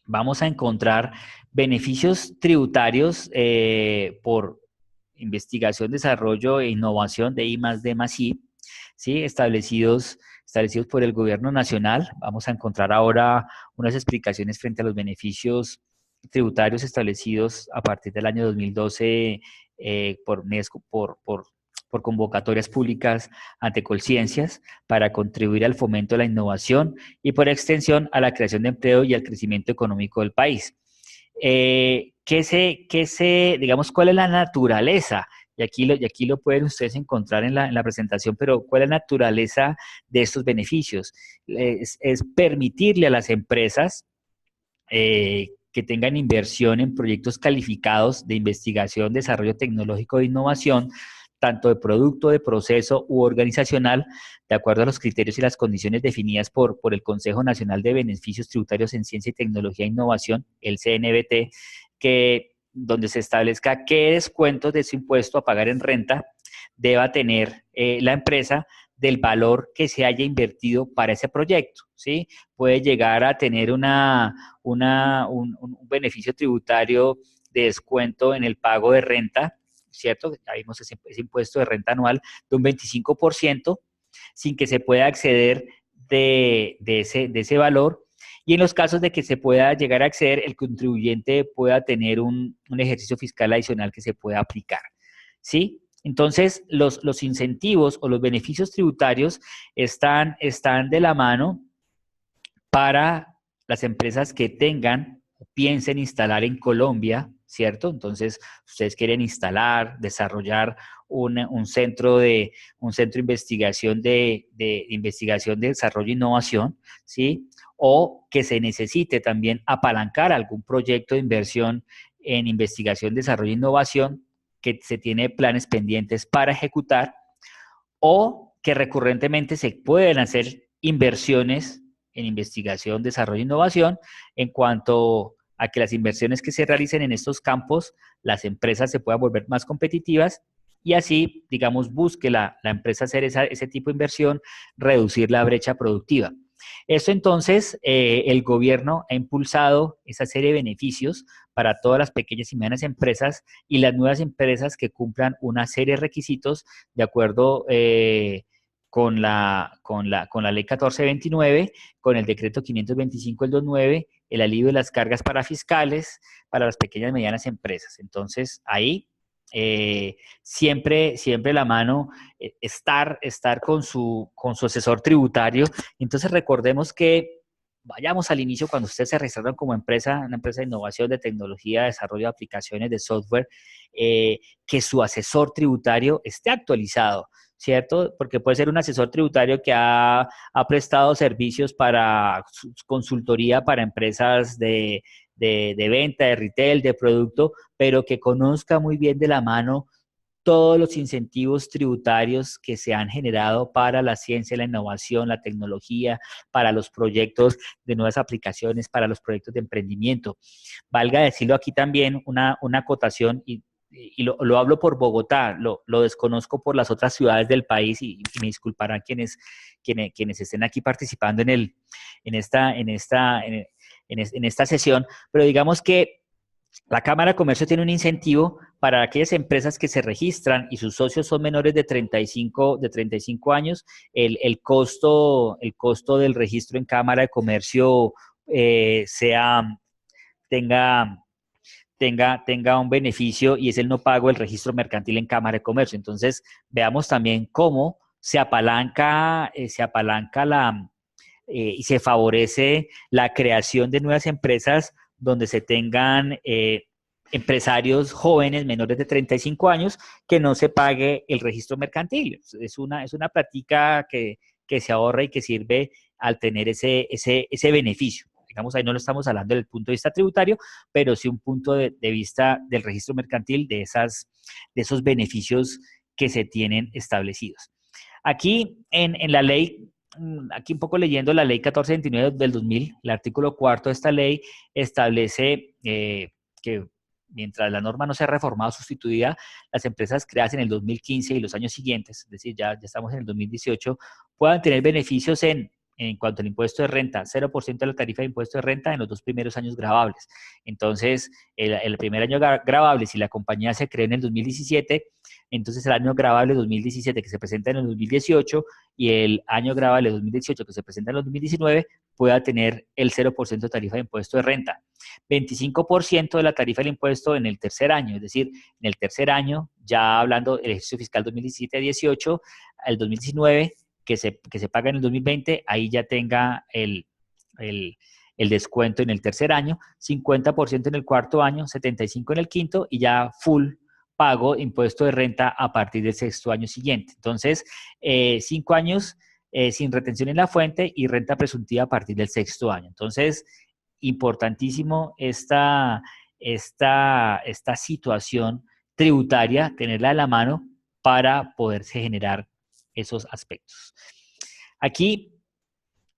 vamos a encontrar beneficios tributarios por investigación, desarrollo e innovación de I+D+I, ¿sí? establecidos por el gobierno nacional. Vamos a encontrar ahora unas explicaciones frente a los beneficios tributarios establecidos a partir del año 2012 por convocatorias públicas ante Colciencias para contribuir al fomento de la innovación y por extensión a la creación de empleo y al crecimiento económico del país. Digamos, cuál es la naturaleza? Y aquí lo pueden ustedes encontrar en la presentación, pero ¿cuál es la naturaleza de estos beneficios? Es permitirle a las empresas que tengan inversión en proyectos calificados de investigación, desarrollo tecnológico e innovación, tanto de producto, de proceso u organizacional, de acuerdo a los criterios y las condiciones definidas por el Consejo Nacional de Beneficios Tributarios en Ciencia y Tecnología e Innovación, el CNBT, donde se establezca qué descuentos de su impuesto a pagar en renta deba tener la empresa del valor que se haya invertido para ese proyecto, ¿sí? Puede llegar a tener un beneficio tributario de descuento en el pago de renta, ¿cierto? Ya vimos ese impuesto de renta anual de un 25%, sin que se pueda acceder de ese valor. Y en los casos de que se pueda llegar a acceder, el contribuyente pueda tener un ejercicio fiscal adicional que se pueda aplicar, ¿sí? Entonces, los incentivos o los beneficios tributarios están de la mano para las empresas que tengan o piensen instalar en Colombia, ¿cierto? Entonces, ustedes quieren instalar, desarrollar un centro de investigación de investigación, de desarrollo e innovación, ¿sí? O que se necesite también apalancar algún proyecto de inversión en investigación, desarrollo e innovación que se tiene planes pendientes para ejecutar, o que recurrentemente se pueden hacer inversiones en investigación, desarrollo e innovación en cuanto a que las inversiones que se realicen en estos campos, las empresas se puedan volver más competitivas y así, digamos, busque la empresa hacer ese tipo de inversión, reducir la brecha productiva. Esto entonces, el gobierno ha impulsado esa serie de beneficios para todas las pequeñas y medianas empresas y las nuevas empresas que cumplan una serie de requisitos de acuerdo con la ley 1429, con el decreto 525 del 29, el alivio de las cargas parafiscales para las pequeñas y medianas empresas. Entonces, ahí siempre la mano, estar con su asesor tributario. Entonces, recordemos que vayamos al inicio cuando ustedes se registraron como empresa, una empresa de innovación, de tecnología, de desarrollo de aplicaciones, de software, que su asesor tributario esté actualizado, ¿cierto? Porque puede ser un asesor tributario que ha prestado servicios para consultoría para empresas de venta, de retail, de producto, pero que conozca muy bien de la mano todos los incentivos tributarios que se han generado para la ciencia, la innovación, la tecnología, para los proyectos de nuevas aplicaciones, para los proyectos de emprendimiento. Valga decirlo aquí también una acotación, y lo hablo por Bogotá, lo desconozco por las otras ciudades del país, y me disculparán quienes estén aquí participando en esta sesión, pero digamos que la Cámara de Comercio tiene un incentivo para aquellas empresas que se registran y sus socios son menores de 35 años. El costo del registro en Cámara de Comercio tenga, tenga un beneficio, y es el no pago del registro mercantil en Cámara de Comercio. Entonces, veamos también cómo y se favorece la creación de nuevas empresas donde se tengan empresarios jóvenes menores de 35 años, que no se pague el registro mercantil. Es una plática que se ahorra y que sirve al tener ese beneficio. Digamos, ahí no lo estamos hablando desde el punto de vista tributario, pero sí un punto de vista del registro mercantil, de esos beneficios que se tienen establecidos. Aquí en la ley, aquí un poco leyendo la ley 1429 del 2000, el artículo cuarto de esta ley establece que mientras la norma no sea reformada o sustituida, las empresas creadas en el 2015 y los años siguientes, es decir, ya estamos en el 2018, puedan tener beneficios en cuanto al impuesto de renta, 0% de la tarifa de impuesto de renta en los 2 primeros años grabables. Entonces, el primer año grabable, si la compañía se creó en el 2017, entonces el año grabable 2017 que se presenta en el 2018 y el año grabable 2018 que se presenta en el 2019 pueda tener el 0% de tarifa de impuesto de renta. 25% de la tarifa del impuesto en el tercer año, es decir, en el tercer año, ya hablando del ejercicio fiscal 2017-18, al 2019, que se paga en el 2020, ahí ya tenga el descuento en el tercer año, 50% en el cuarto año, 75% en el quinto, y ya full pago impuesto de renta a partir del sexto año siguiente. Entonces, 5 años sin retención en la fuente y renta presuntiva a partir del sexto año. Entonces, importantísimo esta situación tributaria, tenerla a la mano para poderse generar esos aspectos. Aquí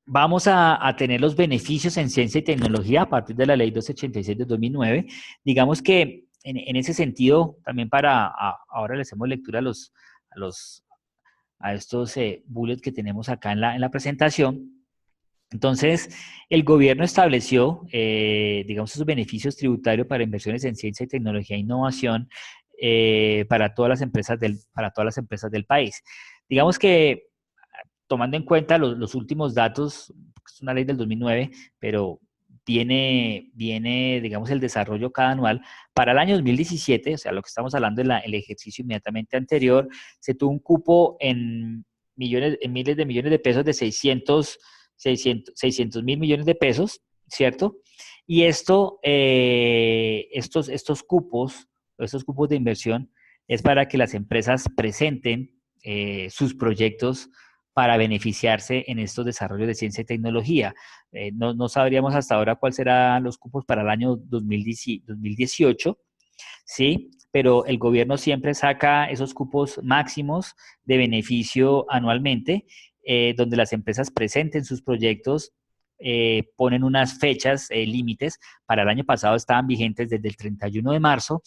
vamos a tener los beneficios en ciencia y tecnología a partir de la ley 286 de 2009. Digamos que en ese sentido, también ahora le hacemos lectura a estos bullets que tenemos acá en la presentación. Entonces, el gobierno estableció, digamos, sus beneficios tributarios para inversiones en ciencia y tecnología e innovación para todas las empresas del país. Digamos que, tomando en cuenta los últimos datos, es una ley del 2009, pero viene, digamos, el desarrollo cada anual. Para el año 2017, o sea, lo que estamos hablando en el ejercicio inmediatamente anterior, se tuvo un cupo en miles de millones de pesos de 600 mil millones de pesos, ¿cierto? Y estos cupos de inversión es para que las empresas presenten sus proyectos para beneficiarse en estos desarrollos de ciencia y tecnología. No sabríamos hasta ahora cuáles serán los cupos para el año 2018, ¿sí? Pero el gobierno siempre saca esos cupos máximos de beneficio anualmente, donde las empresas presenten sus proyectos, ponen unas fechas límites. Para el año pasado estaban vigentes desde el 31 de marzo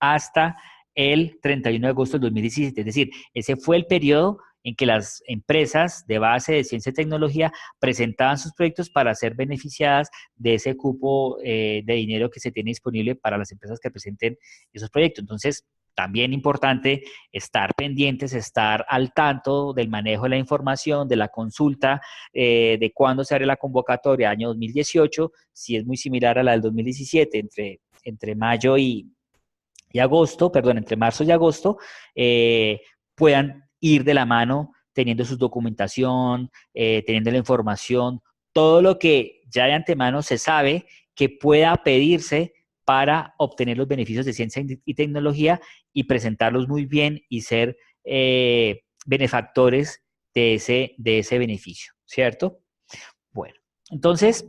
hasta el 31 de agosto del 2017. Es decir, ese fue el periodo en que las empresas de base de ciencia y tecnología presentaban sus proyectos para ser beneficiadas de ese cupo de dinero que se tiene disponible para las empresas que presenten esos proyectos. Entonces, también importante estar pendientes, estar al tanto del manejo de la información, de la consulta, de cuándo se abre la convocatoria, año 2018, si es muy similar a la del 2017, entre mayo y agosto, perdón, entre marzo y agosto, puedan ir de la mano teniendo su documentación, teniendo la información, todo lo que ya de antemano se sabe que pueda pedirse para obtener los beneficios de ciencia y tecnología y presentarlos muy bien y ser benefactores de ese beneficio, ¿cierto? Bueno, entonces,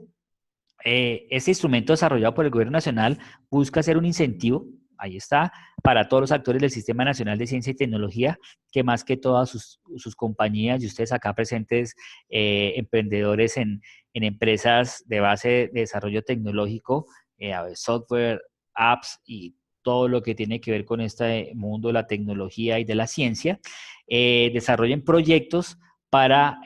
este instrumento desarrollado por el Gobierno Nacional busca ser un incentivo, ahí está, para todos los actores del Sistema Nacional de Ciencia y Tecnología, que más que todas sus compañías y ustedes acá presentes, emprendedores en empresas de base de desarrollo tecnológico, software, apps y todo lo que tiene que ver con este mundo de la tecnología y de la ciencia, desarrollen proyectos para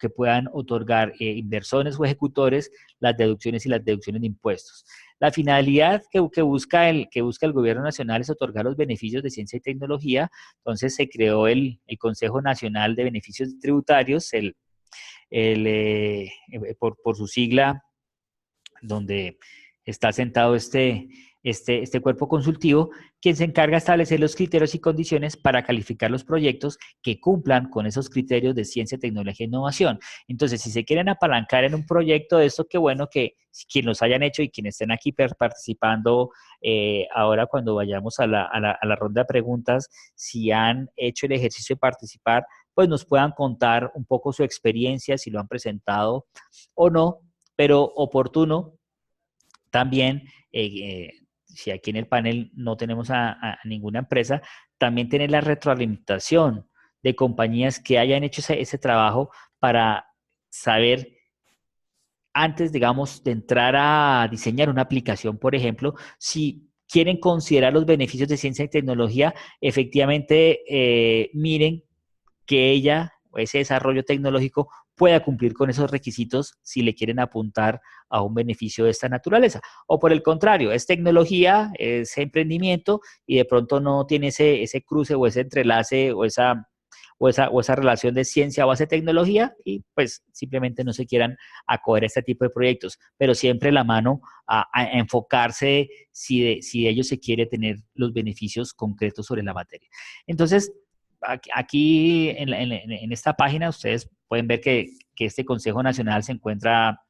que puedan otorgar inversores o ejecutores las deducciones y las deducciones de impuestos. La finalidad que busca el Gobierno Nacional es otorgar los beneficios de ciencia y tecnología. Entonces se creó el Consejo Nacional de Beneficios Tributarios, por su sigla, donde está sentado este cuerpo consultivo, quien se encarga de establecer los criterios y condiciones para calificar los proyectos que cumplan con esos criterios de ciencia, tecnología e innovación. Entonces, si se quieren apalancar en un proyecto de esto, qué bueno que quienes los hayan hecho y quienes estén aquí participando ahora cuando vayamos a la ronda de preguntas, si han hecho el ejercicio de participar, pues nos puedan contar un poco su experiencia, si lo han presentado o no, pero oportuno también, si aquí en el panel no tenemos a ninguna empresa, también tener la retroalimentación de compañías que hayan hecho ese trabajo para saber antes, digamos, de entrar a diseñar una aplicación, por ejemplo, si quieren considerar los beneficios de ciencia y tecnología, efectivamente miren que ella o ese desarrollo tecnológico pueda cumplir con esos requisitos si le quieren apuntar a un beneficio de esta naturaleza. O por el contrario, es tecnología, es emprendimiento y de pronto no tiene ese cruce o ese entrelace o esa relación de ciencia base tecnología y pues simplemente no se quieran acoger a este tipo de proyectos, pero siempre la mano a enfocarse si de ellos se quiere tener los beneficios concretos sobre la materia. Entonces, aquí en esta página ustedes pueden ver que este Consejo Nacional se encuentra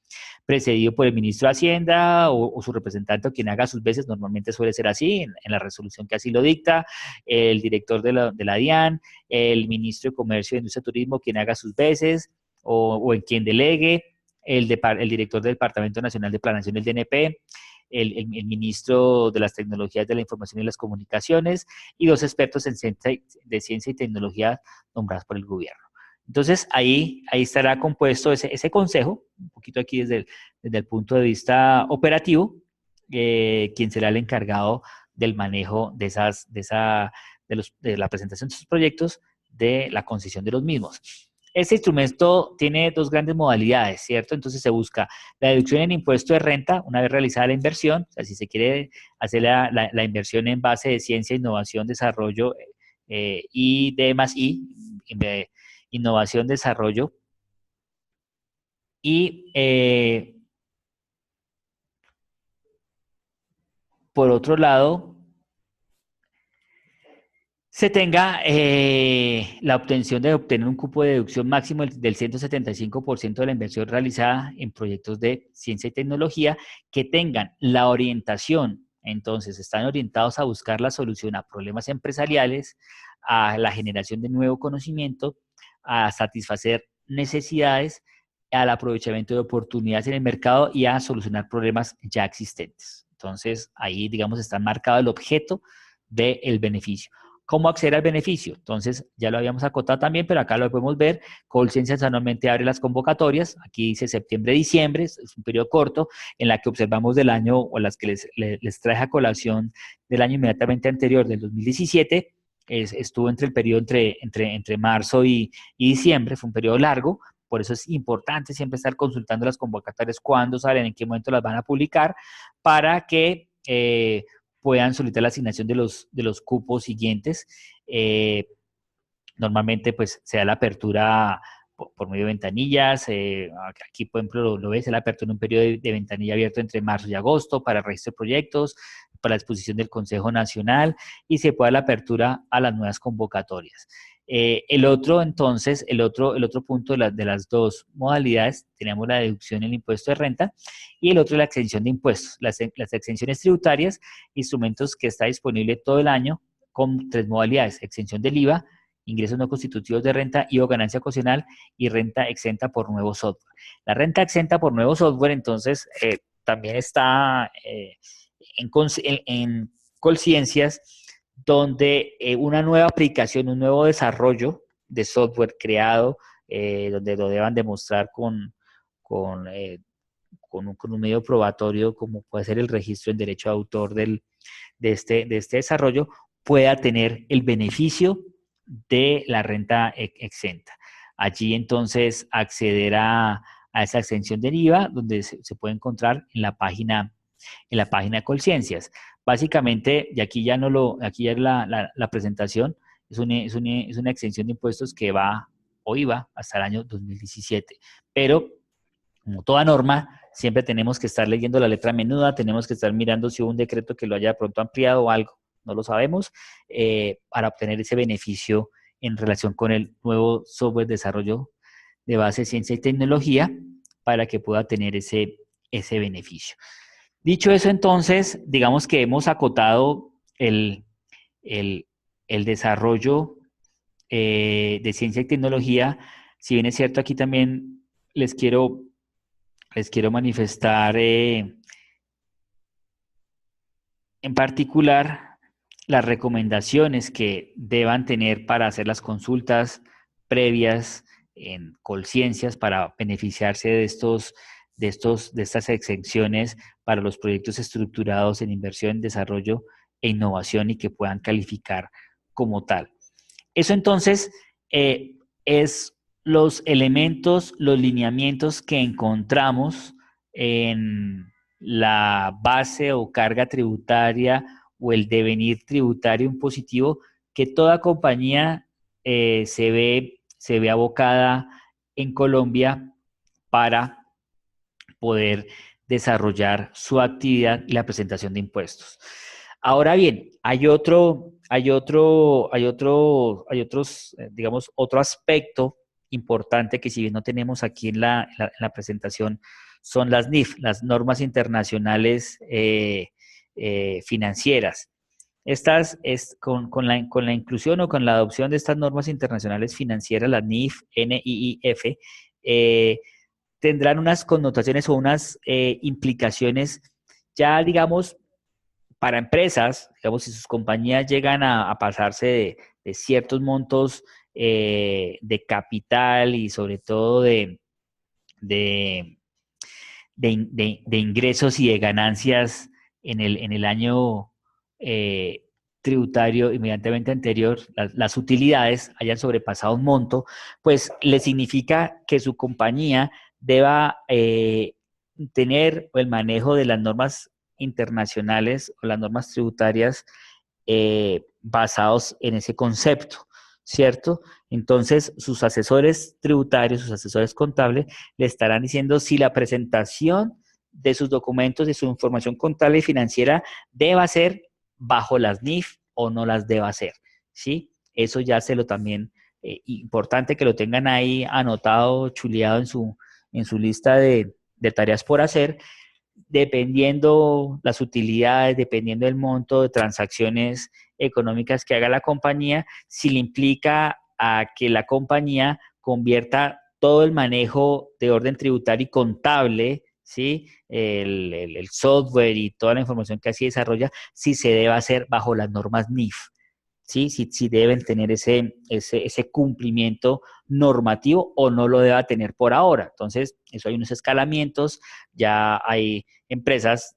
precedido por el ministro de Hacienda o su representante o quien haga sus veces, normalmente suele ser así, en la resolución que así lo dicta, el director de la DIAN, el ministro de Comercio, Industria y Turismo, quien haga sus veces o en quien delegue, el director del Departamento Nacional de Planeación del DNP, el ministro de las Tecnologías de la Información y las Comunicaciones y dos expertos de ciencia y tecnología nombrados por el gobierno. Entonces, ahí estará compuesto ese consejo, un poquito aquí desde el punto de vista operativo, quien será el encargado del manejo de la presentación de sus proyectos, de la concesión de los mismos. Este instrumento tiene dos grandes modalidades, ¿cierto? Entonces se busca la deducción en impuesto de renta una vez realizada la inversión, o sea, si se quiere hacer la inversión en base de ciencia, innovación, desarrollo y innovación, desarrollo y por otro lado, se tenga la obtención de obtener un cupo de deducción máximo del 175% de la inversión realizada en proyectos de ciencia y tecnología que tengan la orientación, entonces están orientados a buscar la solución a problemas empresariales, a la generación de nuevo conocimiento, a satisfacer necesidades, al aprovechamiento de oportunidades en el mercado y a solucionar problemas ya existentes. Entonces, ahí, digamos, está marcado el objeto del beneficio. ¿Cómo acceder al beneficio? Entonces, ya lo habíamos acotado también, pero acá lo podemos ver. Colciencias anualmente abre las convocatorias. Aquí dice septiembre-diciembre, es un periodo corto en la que observamos del año o las que les traje a colación del año inmediatamente anterior, del 2017. estuvo entre el periodo entre marzo y diciembre, fue un periodo largo. Por eso es importante siempre estar consultando las convocatorias, cuándo salen, en qué momento las van a publicar, para que puedan solicitar la asignación de los cupos siguientes. Normalmente, pues, se da la apertura por medio de ventanillas. Aquí, por ejemplo, lo ves, la apertura en un periodo de ventanilla abierto entre marzo y agosto para el registro de proyectos, para la exposición del Consejo Nacional, y se puede dar la apertura a las nuevas convocatorias. Entonces, el otro punto de las dos modalidades, tenemos la deducción en el impuesto de renta y el otro es la exención de impuestos. Las exenciones tributarias, instrumentos que está disponible todo el año con tres modalidades: exención del IVA, ingresos no constitutivos de renta y o ganancia ocasional, y renta exenta por nuevo software. La renta exenta por nuevo software, entonces, también está en Colciencias, donde una nueva aplicación, un nuevo desarrollo de software creado, donde lo deban demostrar con, eh, con un medio probatorio, como puede ser el registro en derecho de autor de este desarrollo, pueda tener el beneficio de la renta exenta. Allí entonces acceder a esa exención del IVA, donde se puede encontrar en la página de Colciencias. Básicamente, y aquí ya no aquí ya es la presentación, es una exención de impuestos que va o iba hasta el año 2017. Pero, como toda norma, siempre tenemos que estar leyendo la letra menuda, tenemos que estar mirando si hubo un decreto que lo haya pronto ampliado o algo, no lo sabemos, para obtener ese beneficio en relación con el nuevo software de desarrollo de base de ciencia y tecnología, para que pueda tener ese beneficio. Dicho eso, entonces, digamos que hemos acotado el, el desarrollo de ciencia y tecnología. Si bien es cierto, aquí también les quiero manifestar en particular las recomendaciones que deban tener para hacer las consultas previas en Colciencias para beneficiarse de estas exenciones para los proyectos estructurados en inversión, desarrollo e innovación y que puedan calificar como tal. Eso entonces es los elementos, los lineamientos que encontramos en la base o carga tributaria o el devenir tributario impositivo que toda compañía se ve abocada en Colombia para poder desarrollar su actividad y la presentación de impuestos. Ahora bien, digamos, otro aspecto importante que, si bien no tenemos aquí en la presentación, son las NIF, las normas internacionales financieras. Estas con la inclusión o con la adopción de estas normas internacionales financieras, las NIF, NIIF, tendrán unas connotaciones o unas implicaciones ya, digamos, para empresas. Digamos, si sus compañías llegan a pasarse de ciertos montos de capital y sobre todo de, de ingresos y de ganancias en el año tributario inmediatamente anterior, las utilidades hayan sobrepasado un monto, pues le significa que su compañía deba tener el manejo de las normas internacionales o las normas tributarias basados en ese concepto, ¿cierto? Entonces, sus asesores tributarios, sus asesores contables, le estarán diciendo si la presentación de sus documentos, de su información contable y financiera deba ser bajo las NIF o no las deba hacer, ¿sí? Eso ya se lo también, importante que lo tengan ahí anotado, chuleado en su lista de tareas por hacer, dependiendo las utilidades, dependiendo del monto de transacciones económicas que haga la compañía, si le implica a que la compañía convierta todo el manejo de orden tributario y contable, ¿sí? El software y toda la información que así desarrolla, si se debe hacer bajo las normas NIF. ¿Sí? Si deben tener ese cumplimiento normativo o no lo deba tener por ahora. Entonces, eso hay unos escalamientos, ya hay empresas,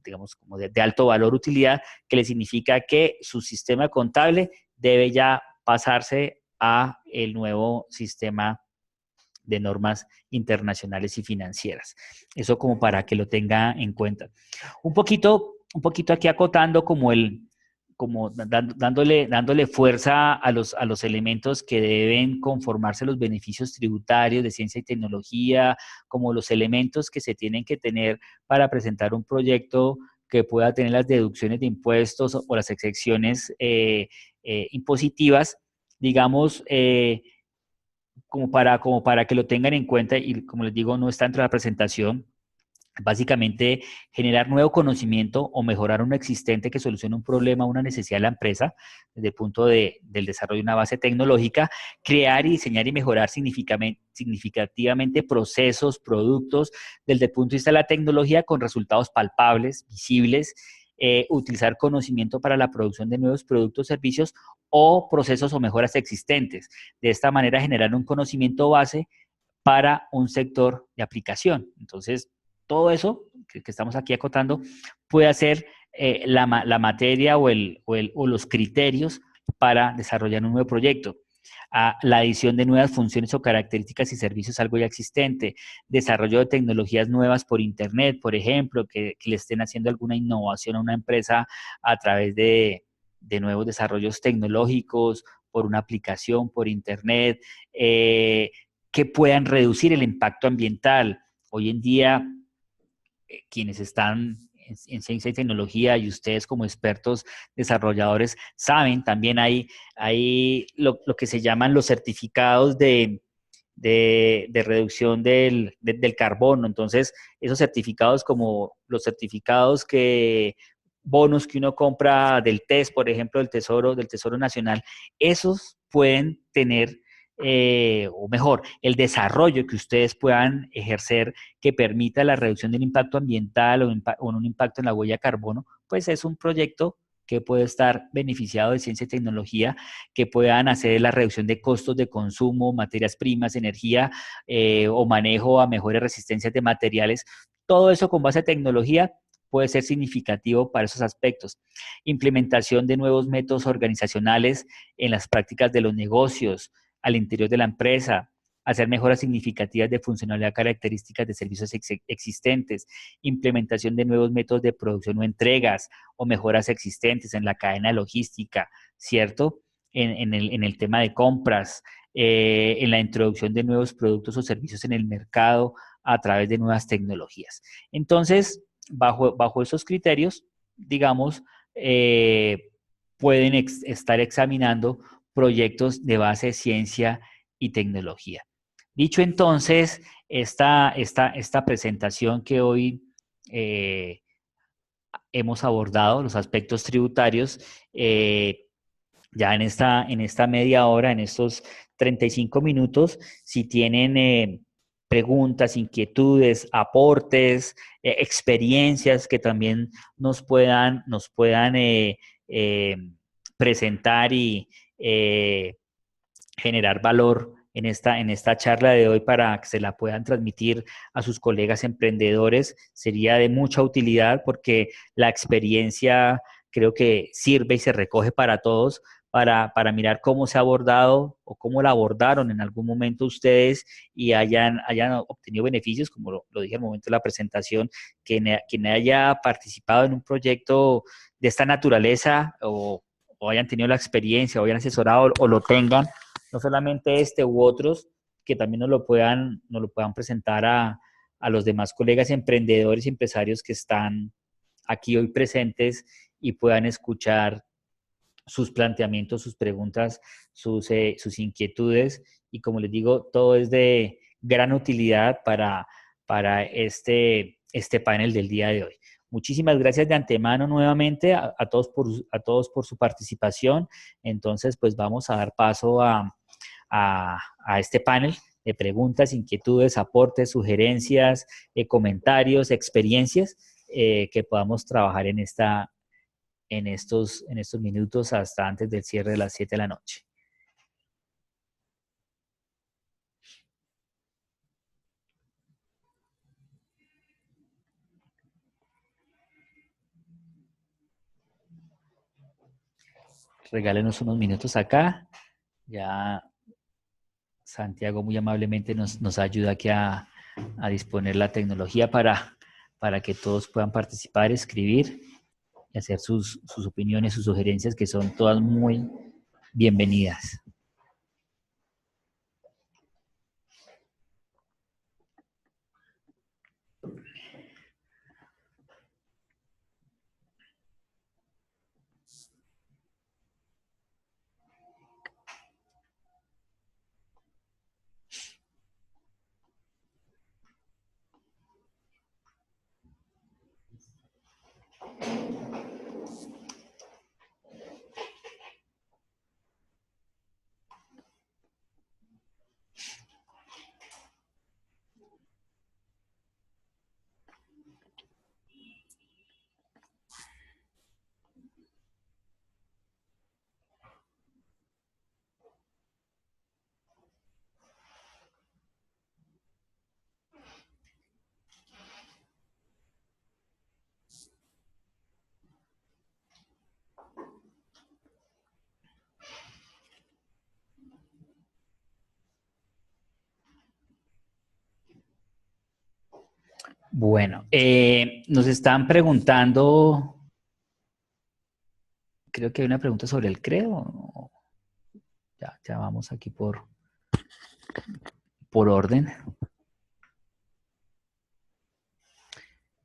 digamos, como de alto valor utilidad, que le significa que su sistema contable debe ya pasarse a el nuevo sistema de normas internacionales y financieras. Eso como para que lo tenga en cuenta. Un poquito aquí acotando como dándole fuerza a los elementos que deben conformarse los beneficios tributarios de ciencia y tecnología, como los elementos que se tienen que tener para presentar un proyecto que pueda tener las deducciones de impuestos o las excepciones impositivas, digamos, como para que lo tengan en cuenta y como les digo, no está dentro de la presentación. Básicamente, generar nuevo conocimiento o mejorar uno existente que solucione un problema o una necesidad de la empresa desde el punto del desarrollo de una base tecnológica, crear y diseñar y mejorar significativamente procesos, productos desde el punto de vista de la tecnología con resultados palpables, visibles, utilizar conocimiento para la producción de nuevos productos, servicios o procesos o mejoras existentes. De esta manera, generar un conocimiento base para un sector de aplicación. Entonces, todo eso que estamos aquí acotando puede ser la materia o los criterios para desarrollar un nuevo proyecto. La adición de nuevas funciones o características y servicios a algo ya existente, desarrollo de tecnologías nuevas por Internet, por ejemplo, que le estén haciendo alguna innovación a una empresa a través de nuevos desarrollos tecnológicos, por una aplicación, por Internet, que puedan reducir el impacto ambiental. Hoy en día, quienes están en ciencia y tecnología y ustedes como expertos desarrolladores saben, también hay lo que se llaman los certificados de reducción del carbono. Entonces, esos certificados como los certificados bonos que uno compra del TES, por ejemplo, del Tesoro Nacional, esos pueden tener, o mejor, el desarrollo que ustedes puedan ejercer que permita la reducción del impacto ambiental o un impacto en la huella de carbono, pues es un proyecto que puede estar beneficiado de ciencia y tecnología, que puedan hacer la reducción de costos de consumo, materias primas, energía, o manejo a mejores resistencias de materiales. Todo eso con base a tecnología puede ser significativo para esos aspectos. Implementación de nuevos métodos organizacionales en las prácticas de los negocios, al interior de la empresa, hacer mejoras significativas de funcionalidad, características de servicios existentes, implementación de nuevos métodos de producción o entregas o mejoras existentes en la cadena logística, ¿cierto? En el tema de compras, en la introducción de nuevos productos o servicios en el mercado a través de nuevas tecnologías. Entonces, bajo esos criterios, digamos, pueden estar examinando proyectos de base de ciencia y tecnología. Dicho entonces, esta presentación que hoy eh, hemos abordado, los aspectos tributarios, ya en esta media hora, en estos 35 minutos, si tienen preguntas, inquietudes, aportes, experiencias que también nos puedan eh, presentar y generar valor en esta charla de hoy para que se la puedan transmitir a sus colegas emprendedores, sería de mucha utilidad porque la experiencia creo que sirve y se recoge para todos para mirar cómo se ha abordado o cómo la abordaron en algún momento ustedes y hayan obtenido beneficios, como lo dije al momento de la presentación, quien haya participado en un proyecto de esta naturaleza o hayan tenido la experiencia o hayan asesorado o lo tengan, no solamente este u otros, que también nos lo puedan presentar a los demás colegas emprendedores y empresarios que están aquí hoy presentes y puedan escuchar sus planteamientos, sus preguntas, sus inquietudes. Y como les digo, todo es de gran utilidad para este panel del día de hoy. Muchísimas gracias de antemano nuevamente a todos por su participación. Entonces, pues vamos a dar paso a este panel de preguntas, inquietudes, aportes, sugerencias, comentarios, experiencias que podamos trabajar en estos minutos hasta antes del cierre de las 7 de la noche. Regálenos unos minutos acá. Ya Santiago muy amablemente nos ayuda aquí a disponer la tecnología para que todos puedan participar, escribir y hacer sus opiniones, sus sugerencias, que son todas muy bienvenidas. Bueno, nos están preguntando, creo que hay una pregunta sobre el credo. Ya vamos aquí por orden.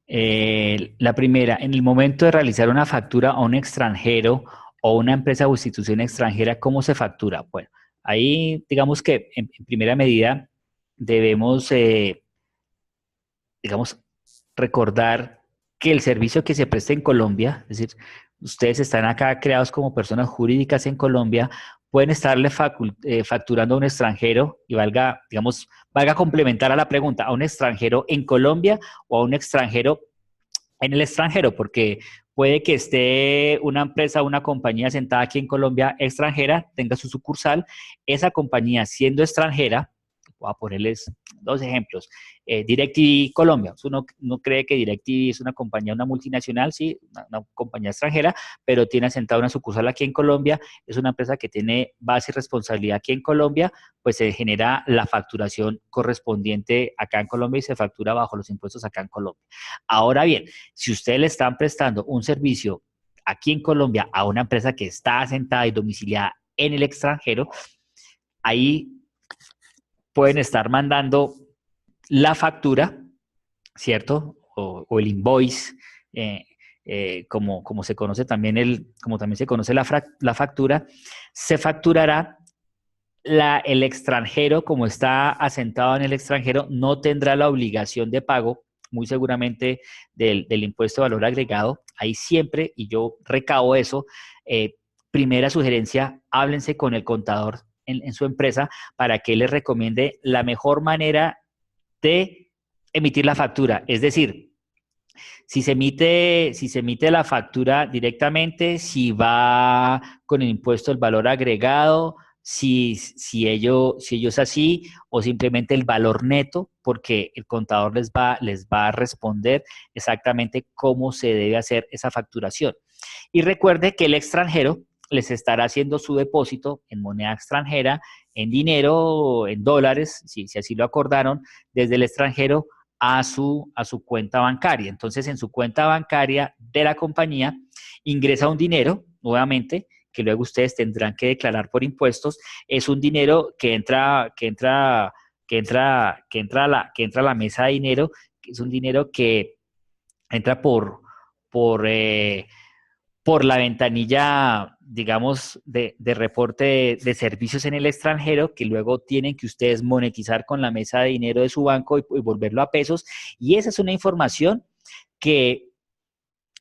La primera, en el momento de realizar una factura a un extranjero o una empresa o institución extranjera, ¿cómo se factura? Bueno, ahí digamos que en primera medida debemos, digamos, recordar que el servicio que se presta en Colombia, es decir, ustedes están acá creados como personas jurídicas en Colombia, pueden estarle facturando a un extranjero y valga, digamos, valga complementar a la pregunta, a un extranjero en Colombia o a un extranjero en el extranjero, porque puede que esté una empresa, una compañía sentada aquí en Colombia extranjera, tenga su sucursal, esa compañía siendo extranjera, voy a ponerles dos ejemplos. DirecTV Colombia. Uno no cree que DirecTV es una compañía, una multinacional, sí, una compañía extranjera, pero tiene asentada una sucursal aquí en Colombia, es una empresa que tiene base y responsabilidad aquí en Colombia, pues se genera la facturación correspondiente acá en Colombia y se factura bajo los impuestos acá en Colombia. Ahora bien, si ustedes le están prestando un servicio aquí en Colombia a una empresa que está asentada y domiciliada en el extranjero, ahí pueden estar mandando la factura, ¿cierto? O el invoice, como se conoce también como también se conoce la factura, se facturará el extranjero, como está asentado en el extranjero, no tendrá la obligación de pago, muy seguramente, del impuesto de valor agregado. Ahí siempre, y yo recabo eso, primera sugerencia, háblense con el contador en su empresa para que les recomiende la mejor manera de emitir la factura. Es decir, si se emite la factura directamente, si va con el impuesto del valor agregado, si ello es así, o simplemente el valor neto, porque el contador les va a responder exactamente cómo se debe hacer esa facturación. Y recuerde que el extranjero les estará haciendo su depósito en moneda extranjera, en dinero, en dólares, si así lo acordaron, desde el extranjero a su cuenta bancaria. Entonces, en su cuenta bancaria de la compañía ingresa un dinero, nuevamente, que luego ustedes tendrán que declarar por impuestos. Es un dinero que entra a la mesa de dinero, que es un dinero que entra por la ventanilla, digamos, de reporte de servicios en el extranjero, que luego tienen que ustedes monetizar con la mesa de dinero de su banco y volverlo a pesos. Y esa es una información que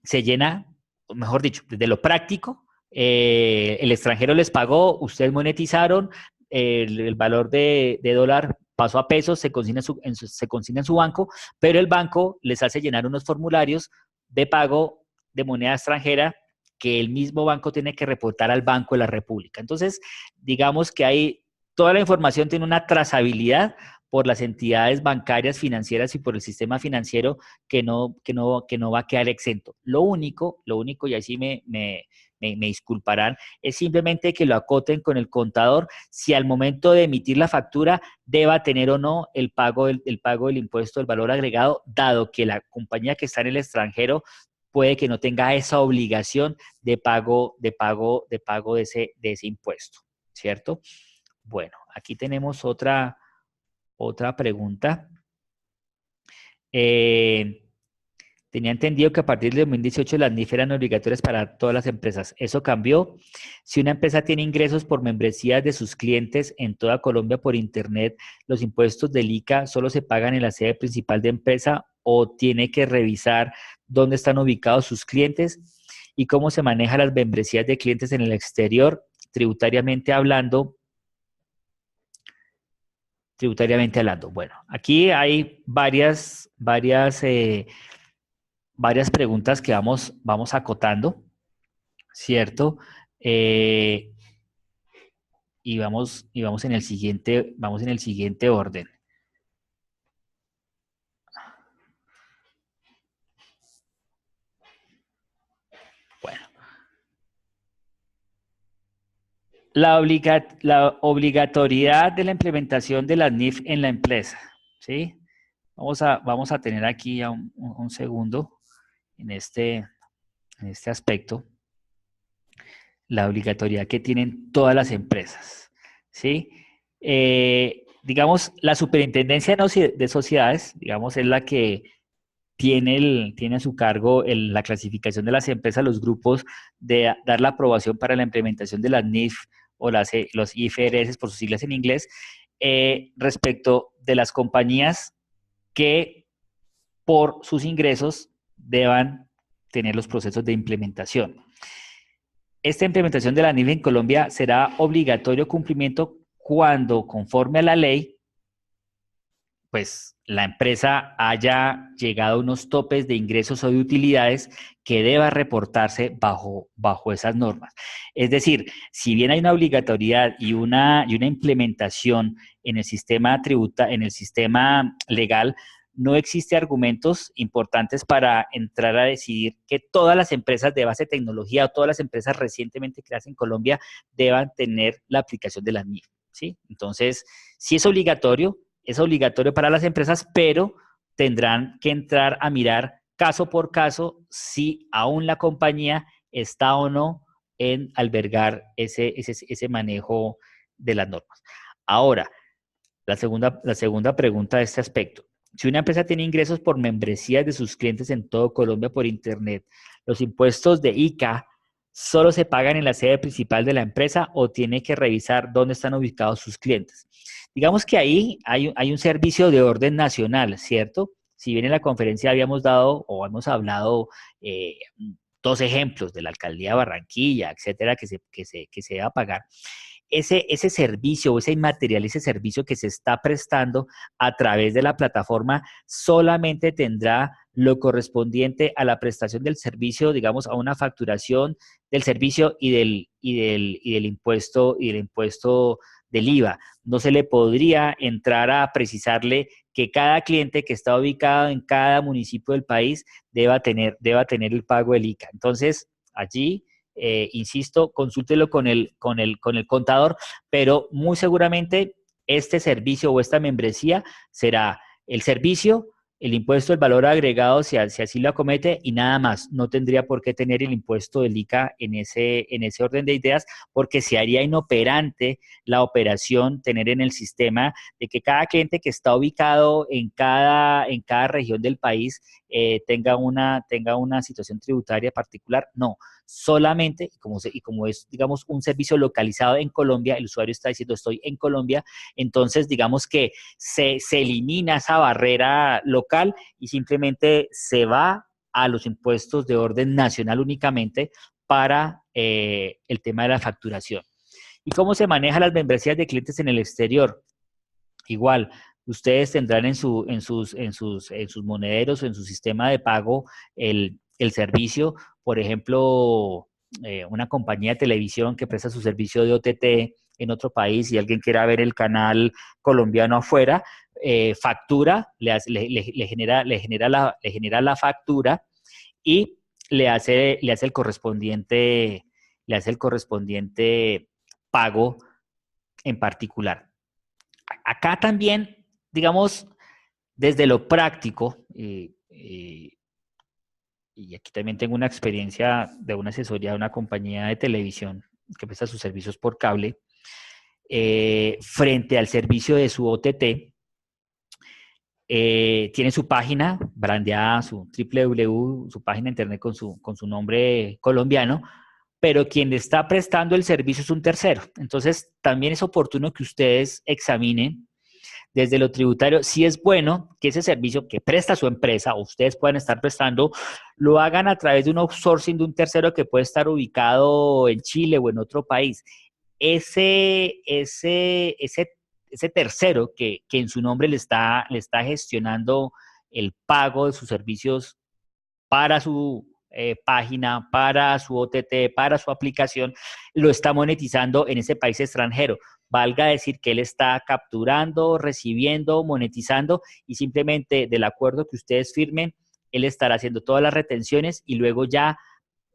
se llena, mejor dicho, desde lo práctico. El extranjero les pagó, ustedes monetizaron, el valor de dólar pasó a pesos, se consigna en su banco, pero el banco les hace llenar unos formularios de pago de moneda extranjera que el mismo banco tiene que reportar al Banco de la República. Entonces, digamos que toda la información tiene una trazabilidad por las entidades bancarias, financieras y por el sistema financiero que no va a quedar exento. Lo único, y así me disculparán, es simplemente que lo acoten con el contador si al momento de emitir la factura deba tener o no el pago del impuesto del valor agregado, dado que la compañía que está en el extranjero puede que no tenga esa obligación de pago de ese impuesto, ¿cierto? Bueno, aquí tenemos otra pregunta. Tenía entendido que a partir de 2018 las NIF eran obligatorias para todas las empresas. ¿Eso cambió? Si una empresa tiene ingresos por membresías de sus clientes en toda Colombia por Internet, ¿los impuestos del ICA solo se pagan en la sede principal de empresa o tiene que revisar dónde están ubicados sus clientes? ¿Y cómo se manejan las membresías de clientes en el exterior, tributariamente hablando? Bueno, aquí hay varias preguntas que vamos acotando, ¿cierto? Eh, y vamos en el siguiente orden. Bueno. La obligatoriedad de la implementación de las NIF en la empresa, ¿sí? Vamos a tener aquí ya un segundo en este aspecto. La obligatoriedad que tienen todas las empresas, ¿sí? Digamos, la superintendencia de sociedades, digamos, es la que tiene a su cargo la clasificación de las empresas, los grupos, de dar la aprobación para la implementación de las NIF o los IFRS por sus siglas en inglés, respecto de las compañías que por sus ingresos deban tener los procesos de implementación. Esta implementación de la NIF en Colombia será obligatorio cumplimiento cuando, conforme a la ley, pues la empresa haya llegado a unos topes de ingresos o de utilidades que deba reportarse bajo esas normas. Es decir, si bien hay una obligatoriedad y una implementación en el sistema legal, no existe argumentos importantes para entrar a decidir que todas las empresas de base de tecnología o todas las empresas recientemente creadas en Colombia deban tener la aplicación de las NIF, ¿sí? Entonces, sí es obligatorio para las empresas, pero tendrán que entrar a mirar caso por caso si aún la compañía está o no en albergar ese manejo de las normas. Ahora, la segunda pregunta de este aspecto. Si una empresa tiene ingresos por membresías de sus clientes en todo Colombia por Internet, ¿los impuestos de ICA solo se pagan en la sede principal de la empresa o tiene que revisar dónde están ubicados sus clientes? Digamos que ahí hay un servicio de orden nacional, ¿cierto? Si bien en la conferencia habíamos dado o hemos hablado dos ejemplos de la alcaldía de Barranquilla, etcétera, que se deba pagar. Ese servicio o ese inmaterial, ese servicio que se está prestando a través de la plataforma solamente tendrá lo correspondiente a la prestación del servicio, digamos, a una facturación del servicio y del impuesto del IVA. No se le podría entrar a precisarle que cada cliente que está ubicado en cada municipio del país deba tener el pago del ICA. Entonces, allí insisto, consúltelo con el contador, pero muy seguramente este servicio o esta membresía será el servicio, el impuesto del valor agregado, si así lo acomete, y nada más. No tendría por qué tener el impuesto del ICA en ese orden de ideas, porque se haría inoperante la operación, tener en el sistema de que cada cliente que está ubicado en cada región del país tenga una situación tributaria particular. No, solamente, como es, digamos, un servicio localizado en Colombia, el usuario está diciendo estoy en Colombia, entonces digamos que se elimina esa barrera local y simplemente se va a los impuestos de orden nacional únicamente para el tema de la facturación. ¿Y cómo se manejan las membresías de clientes en el exterior? Igual, ustedes tendrán en sus monederos o en su sistema de pago el servicio. Por ejemplo, una compañía de televisión que presta su servicio de OTT en otro país y alguien quiera ver el canal colombiano afuera, factura, le genera la factura y le hace el correspondiente le hace el correspondiente pago en particular. Acá también, digamos, desde lo práctico, y aquí también tengo una experiencia de una asesoría de una compañía de televisión que presta sus servicios por cable, frente al servicio de su OTT, tiene su página brandeada, su www, su página de internet con su nombre colombiano, pero quien le está prestando el servicio es un tercero. Entonces, también es oportuno que ustedes examinen desde lo tributario si es bueno que ese servicio que presta su empresa o ustedes puedan estar prestando, lo hagan a través de un outsourcing de un tercero que puede estar ubicado en Chile o en otro país. Ese tercero que en su nombre le está gestionando el pago de sus servicios para su página, para su OTT, para su aplicación, lo está monetizando en ese país extranjero. Valga decir que él está capturando, recibiendo, monetizando y simplemente del acuerdo que ustedes firmen, él estará haciendo todas las retenciones y luego ya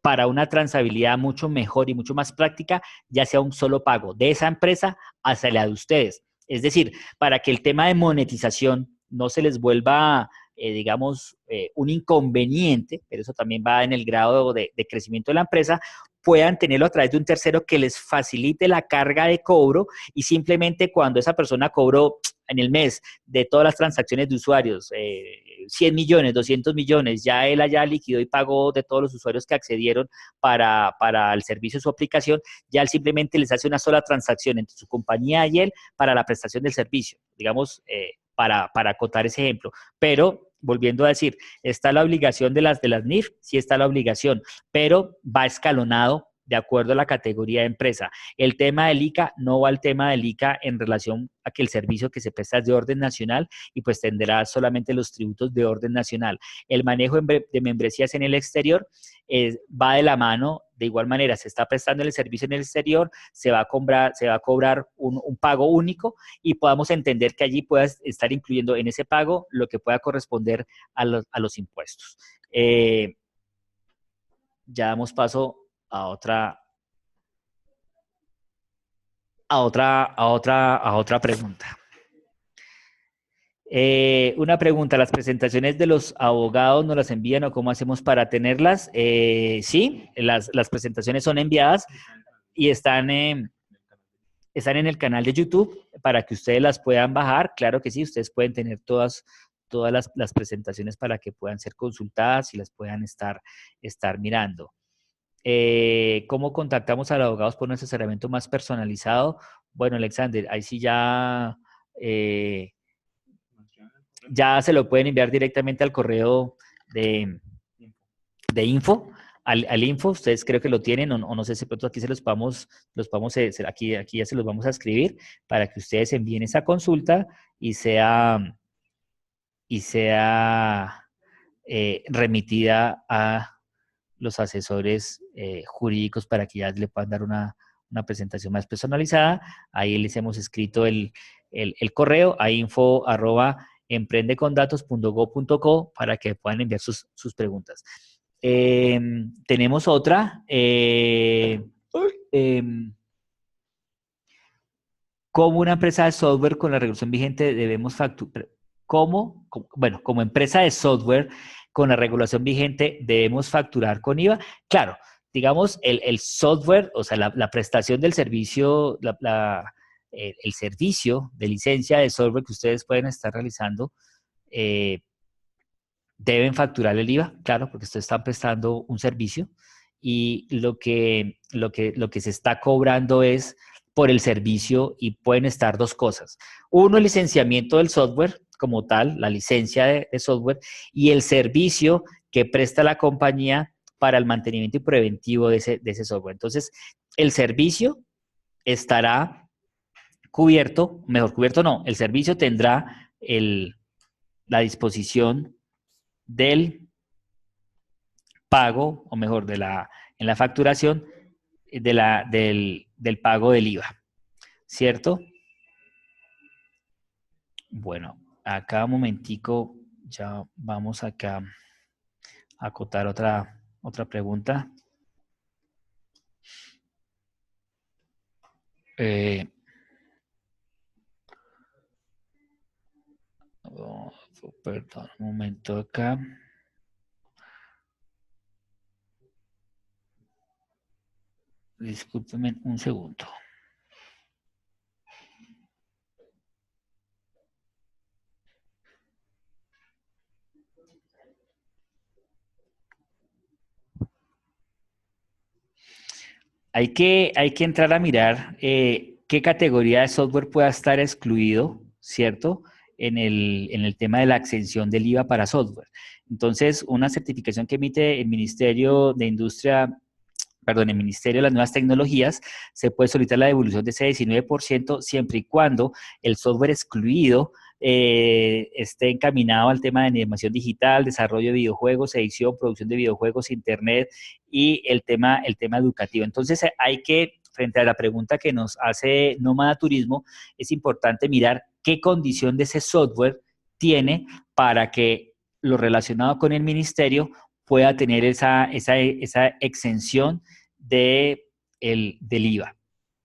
para una transabilidad mucho mejor y mucho más práctica, ya sea un solo pago de esa empresa hacia la de ustedes. Es decir, para que el tema de monetización no se les vuelva, digamos, un inconveniente, pero eso también va en el grado de crecimiento de la empresa, puedan tenerlo a través de un tercero que les facilite la carga de cobro y simplemente cuando esa persona cobró en el mes de todas las transacciones de usuarios, 100 millones, 200 millones, ya él allá liquidó y pagó de todos los usuarios que accedieron para el servicio de su aplicación, ya él simplemente les hace una sola transacción entre su compañía y él para la prestación del servicio, digamos, para acotar ese ejemplo. Pero, volviendo a decir, está la obligación de las NIF, sí está la obligación, pero va escalonado de acuerdo a la categoría de empresa. El tema del ICA no va al tema del ICA en relación a que el servicio que se presta es de orden nacional y pues tendrá solamente los tributos de orden nacional. El manejo de membresías en el exterior va de la mano. De igual manera, se está prestando el servicio en el exterior, se va a cobrar un pago único y podamos entender que allí pueda estar incluyendo en ese pago lo que pueda corresponder a los impuestos. Ya damos paso a otra pregunta. Una pregunta, ¿las presentaciones de los abogados nos las envían o cómo hacemos para tenerlas? Sí, las presentaciones son enviadas y están en el canal de YouTube para que ustedes las puedan bajar. Claro que sí, ustedes pueden tener todas las presentaciones para que puedan ser consultadas y las puedan estar mirando. ¿Cómo contactamos a los abogados por un asesoramiento más personalizado? Bueno, Alexander, ahí sí eh, ya se lo pueden enviar directamente al correo de info, al info, ustedes creo que lo tienen, o no sé si pronto aquí aquí ya se los vamos a escribir para que ustedes envíen esa consulta y sea remitida a los asesores jurídicos para que ya le puedan dar una presentación más personalizada. Ahí les hemos escrito el correo a info@emprendecondatos.go.co para que puedan enviar sus preguntas. Tenemos otra. ¿Cómo una empresa de software con la regulación vigente debemos facturar? Bueno, como empresa de software con la regulación vigente debemos facturar con IVA? Claro, digamos, el software, o sea, la prestación del servicio, el servicio de licencia de software que ustedes pueden estar realizando, eh, deben facturar el IVA, claro, porque ustedes están prestando un servicio y lo que se está cobrando es por el servicio y pueden estar dos cosas. Uno, el licenciamiento del software como tal, la licencia de software y el servicio que presta la compañía para el mantenimiento y preventivo de ese software. Entonces, el servicio estará cubierto, mejor cubierto no, el servicio tendrá la disposición del pago, o mejor, en la facturación del pago del IVA, ¿cierto? Bueno, acá un momentico, ya vamos acá a acotar otra pregunta. Eh, oh, perdón, un momento acá. Discúlpeme un segundo. Hay que entrar a mirar qué categoría de software pueda estar excluido, ¿cierto? En el tema de la exención del IVA para software. Entonces, una certificación que emite el Ministerio de Industria, perdón, el Ministerio de las Nuevas Tecnologías, se puede solicitar la devolución de ese 19% siempre y cuando el software excluido esté encaminado al tema de animación digital, desarrollo de videojuegos, edición, producción de videojuegos, internet y el tema educativo. Entonces hay que, frente a la pregunta que nos hace Nómada Turismo, es importante mirar qué condición de ese software tiene para que lo relacionado con el ministerio pueda tener esa exención del IVA.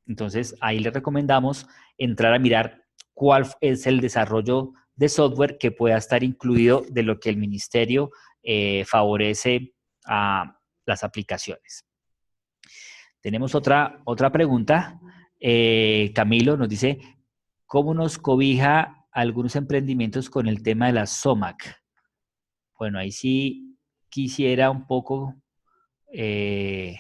Entonces, ahí le recomendamos entrar a mirar cuál es el desarrollo de software que pueda estar incluido de lo que el ministerio favorece a las aplicaciones. Tenemos otra pregunta. Camilo nos dice, ¿cómo nos cobija algunos emprendimientos con el tema de la SOMAC? Bueno, ahí sí quisiera un poco eh,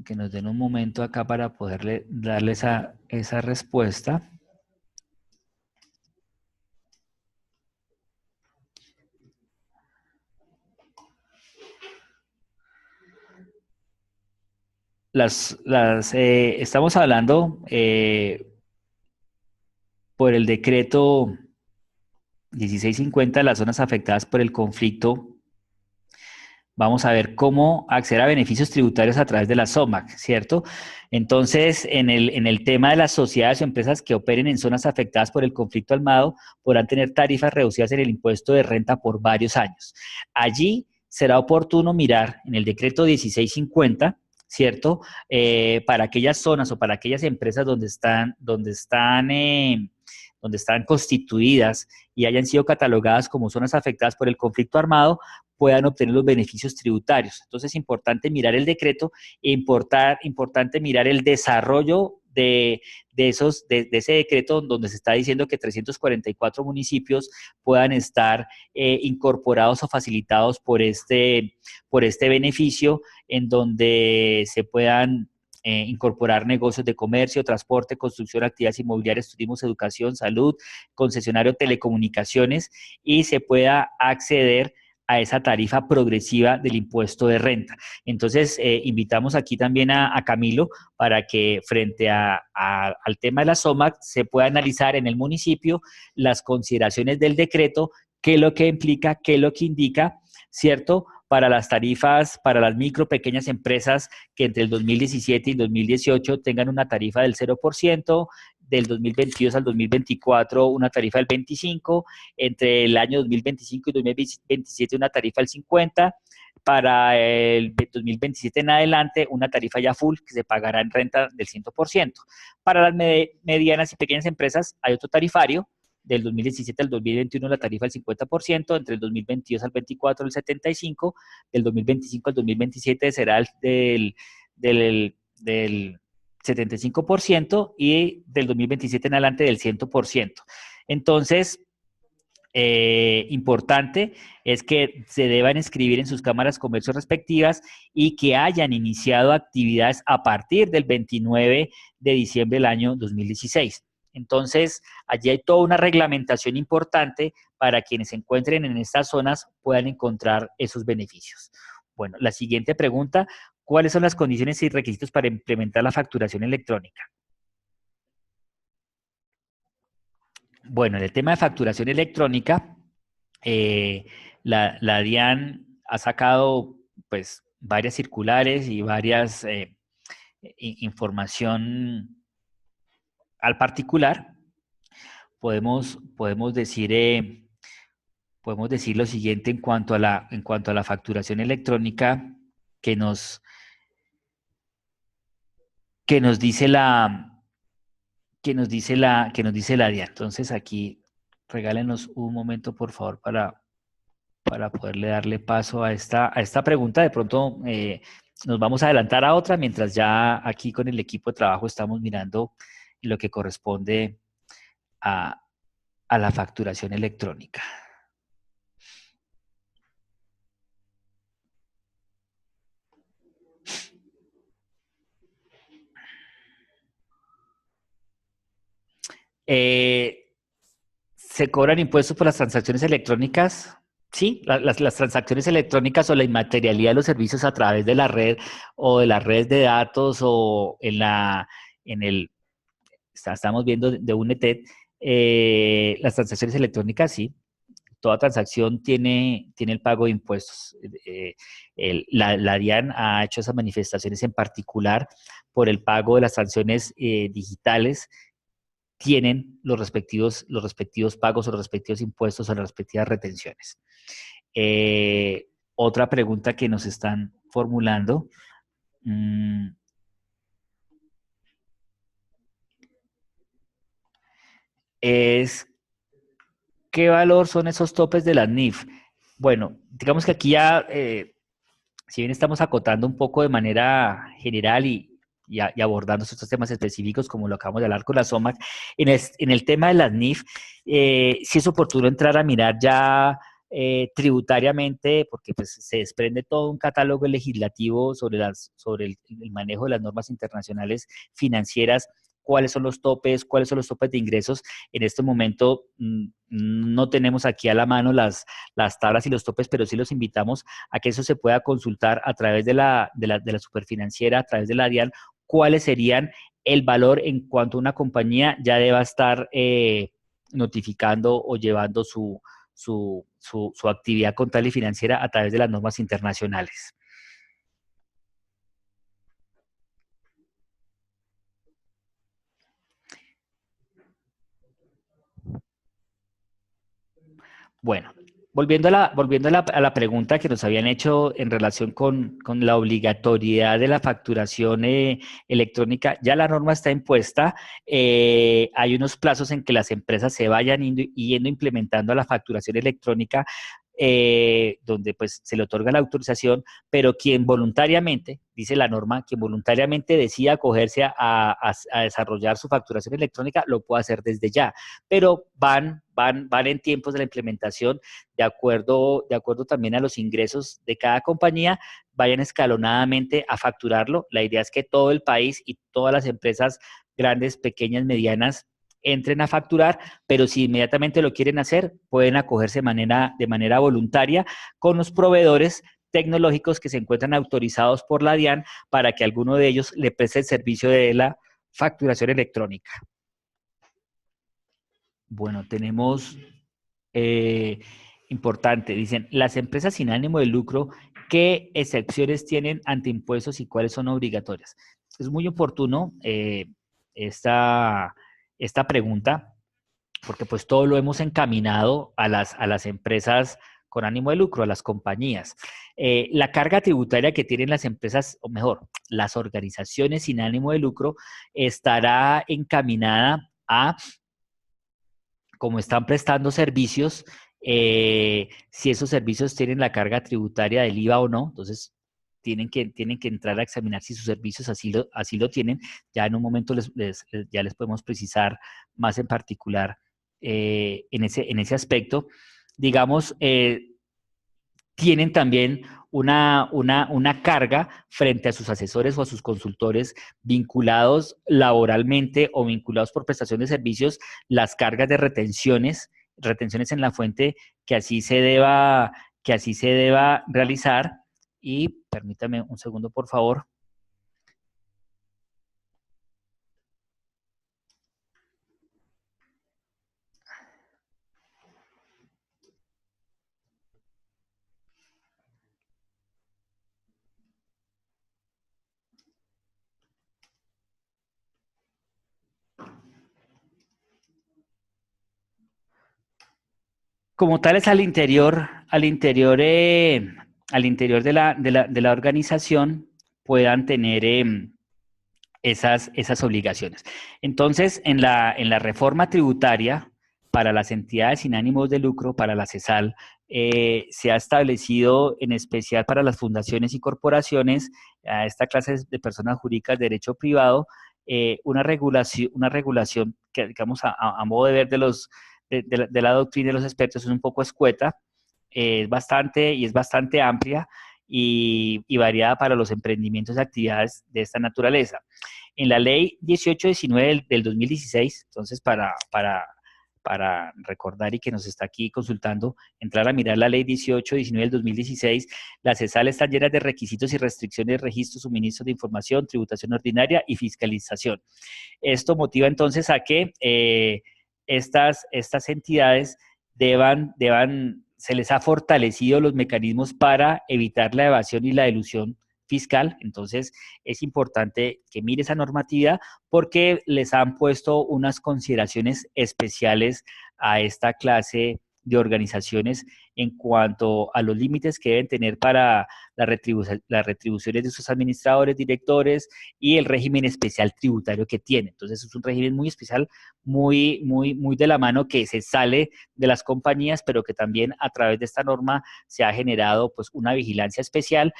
que nos den un momento acá para poderle darle esa respuesta. Estamos hablando por el decreto 1650, las zonas afectadas por el conflicto. Vamos a ver cómo acceder a beneficios tributarios a través de la SOMAC, ¿cierto? Entonces, en el tema de las sociedades o empresas que operen en zonas afectadas por el conflicto armado, podrán tener tarifas reducidas en el impuesto de renta por varios años. Allí será oportuno mirar en el decreto 1650, ¿cierto? Para aquellas zonas o para aquellas empresas donde están constituidas y hayan sido catalogadas como zonas afectadas por el conflicto armado, puedan obtener los beneficios tributarios. Entonces es importante mirar el decreto e importante mirar el desarrollo de ese decreto donde se está diciendo que 344 municipios puedan estar incorporados o facilitados por este beneficio, en donde se puedan incorporar negocios de comercio, transporte, construcción, actividades inmobiliarias, turismo, educación, salud, concesionario, telecomunicaciones, y se pueda acceder a esa tarifa progresiva del impuesto de renta. Entonces, invitamos aquí también a Camilo para que frente al tema de la SOMAC se pueda analizar en el municipio las consideraciones del decreto, qué es lo que implica, qué es lo que indica, ¿cierto? Para las tarifas, para las micro, pequeñas empresas que entre el 2017 y el 2018 tengan una tarifa del 0%, del 2022 al 2024 una tarifa del 25%, entre el año 2025 y 2027 una tarifa del 50%, para el 2027 en adelante una tarifa ya full que se pagará en renta del 100%. Para las medianas y pequeñas empresas hay otro tarifario, del 2017 al 2021 la tarifa del 50%, entre el 2022 al 24 el 75%, del 2025 al 2027 será del 75% y del 2027 en adelante del 100%. Entonces, importante es que se deban inscribir en sus cámaras de comercio respectivas y que hayan iniciado actividades a partir del 29 de diciembre del año 2016. Entonces, allí hay toda una reglamentación importante para quienes se encuentren en estas zonas puedan encontrar esos beneficios. Bueno, la siguiente pregunta, ¿cuáles son las condiciones y requisitos para implementar la facturación electrónica? Bueno, en el tema de facturación electrónica, eh, la DIAN ha sacado pues varias circulares y varias información al particular. Podemos decir lo siguiente en cuanto a la facturación electrónica que nos que nos dice que nos dice la DIAN. Entonces aquí regálenos un momento, por favor, para poderle darle paso a esta pregunta. De pronto nos vamos a adelantar a otra mientras ya aquí con el equipo de trabajo estamos mirando lo que corresponde a, a la facturación electrónica. ¿Se cobran impuestos por las transacciones electrónicas? Sí, las transacciones electrónicas o la inmaterialidad de los servicios a través de la red o de las redes de datos o en el, estamos viendo de UNETED, las transacciones electrónicas, sí. Toda transacción tiene el pago de impuestos. La DIAN ha hecho esas manifestaciones en particular por el pago de las sanciones digitales, tienen los respectivos pagos o los respectivos impuestos o las respectivas retenciones. Otra pregunta que nos están formulando es ¿qué valor son esos topes de las NIF? Bueno, digamos que aquí ya, si bien estamos acotando un poco de manera general y abordando estos temas específicos, como lo acabamos de hablar con la SOMAC, en el tema de las NIF, sí es oportuno entrar a mirar ya tributariamente, porque pues, se desprende todo un catálogo legislativo sobre el manejo de las normas internacionales financieras, cuáles son los topes de ingresos. En este momento no tenemos aquí a la mano las tablas y los topes, pero sí los invitamos a que eso se pueda consultar a través de la superfinanciera, a través de la DIAN, cuáles serían el valor en cuanto una compañía ya deba estar notificando o llevando su actividad contable y financiera a través de las normas internacionales. Bueno, volviendo a la pregunta que nos habían hecho en relación con la obligatoriedad de la facturación electrónica, ya la norma está impuesta. Hay unos plazos en que las empresas se vayan yendo implementando a la facturación electrónica, donde pues se le otorga la autorización, pero quien voluntariamente, dice la norma, quien voluntariamente decida acogerse a desarrollar su facturación electrónica, lo puede hacer desde ya, pero van en tiempos de la implementación de acuerdo también a los ingresos de cada compañía, vayan escalonadamente a facturarlo. La idea es que todo el país y todas las empresas grandes, pequeñas, medianas, entren a facturar, pero si inmediatamente lo quieren hacer, pueden acogerse de manera voluntaria con los proveedores tecnológicos que se encuentran autorizados por la DIAN para que alguno de ellos le preste el servicio de la facturación electrónica. Bueno, tenemos importante, dicen, las empresas sin ánimo de lucro, ¿qué excepciones tienen ante impuestos y cuáles son obligatorias? Es muy oportuno esta, esta pregunta, porque pues todo lo hemos encaminado a las empresas con ánimo de lucro, a las compañías. La carga tributaria que tienen las empresas, o mejor, las organizaciones sin ánimo de lucro, estará encaminada a como están prestando servicios, si esos servicios tienen la carga tributaria del IVA o no, entonces tienen que entrar a examinar si sus servicios así lo tienen. Ya en un momento ya les podemos precisar más en particular en ese aspecto. Digamos, tienen también una carga frente a sus asesores o a sus consultores vinculados laboralmente o vinculados por prestación de servicios, las cargas de retenciones en la fuente que así se deba realizar. Y permítame un segundo, por favor. Como tales al interior de la organización puedan tener esas obligaciones. Entonces, en la reforma tributaria para las entidades sin ánimos de lucro, para la CESAL, se ha establecido en especial para las fundaciones y corporaciones, a esta clase de personas jurídicas de derecho privado, una regulación que, digamos, a modo de ver de la doctrina de los expertos es un poco escueta, es bastante amplia y variada para los emprendimientos y actividades de esta naturaleza. En la ley 1819 del 2016, entonces para recordar y que nos está aquí consultando, entrar a mirar la ley 1819 del 2016, las CESAL están llenas de requisitos y restricciones de registro, suministro de información, tributación ordinaria y fiscalización. Esto motiva entonces a que estas entidades se les ha fortalecido los mecanismos para evitar la evasión y la elusión fiscal. Entonces, es importante que mire esa normativa porque les han puesto unas consideraciones especiales a esta clase de organizaciones en cuanto a los límites que deben tener para las retribuciones de sus administradores, directores y el régimen especial tributario que tiene. Entonces, es un régimen muy especial, muy, muy, muy de la mano que se sale de las compañías, pero que también a través de esta norma se ha generado pues una vigilancia especial.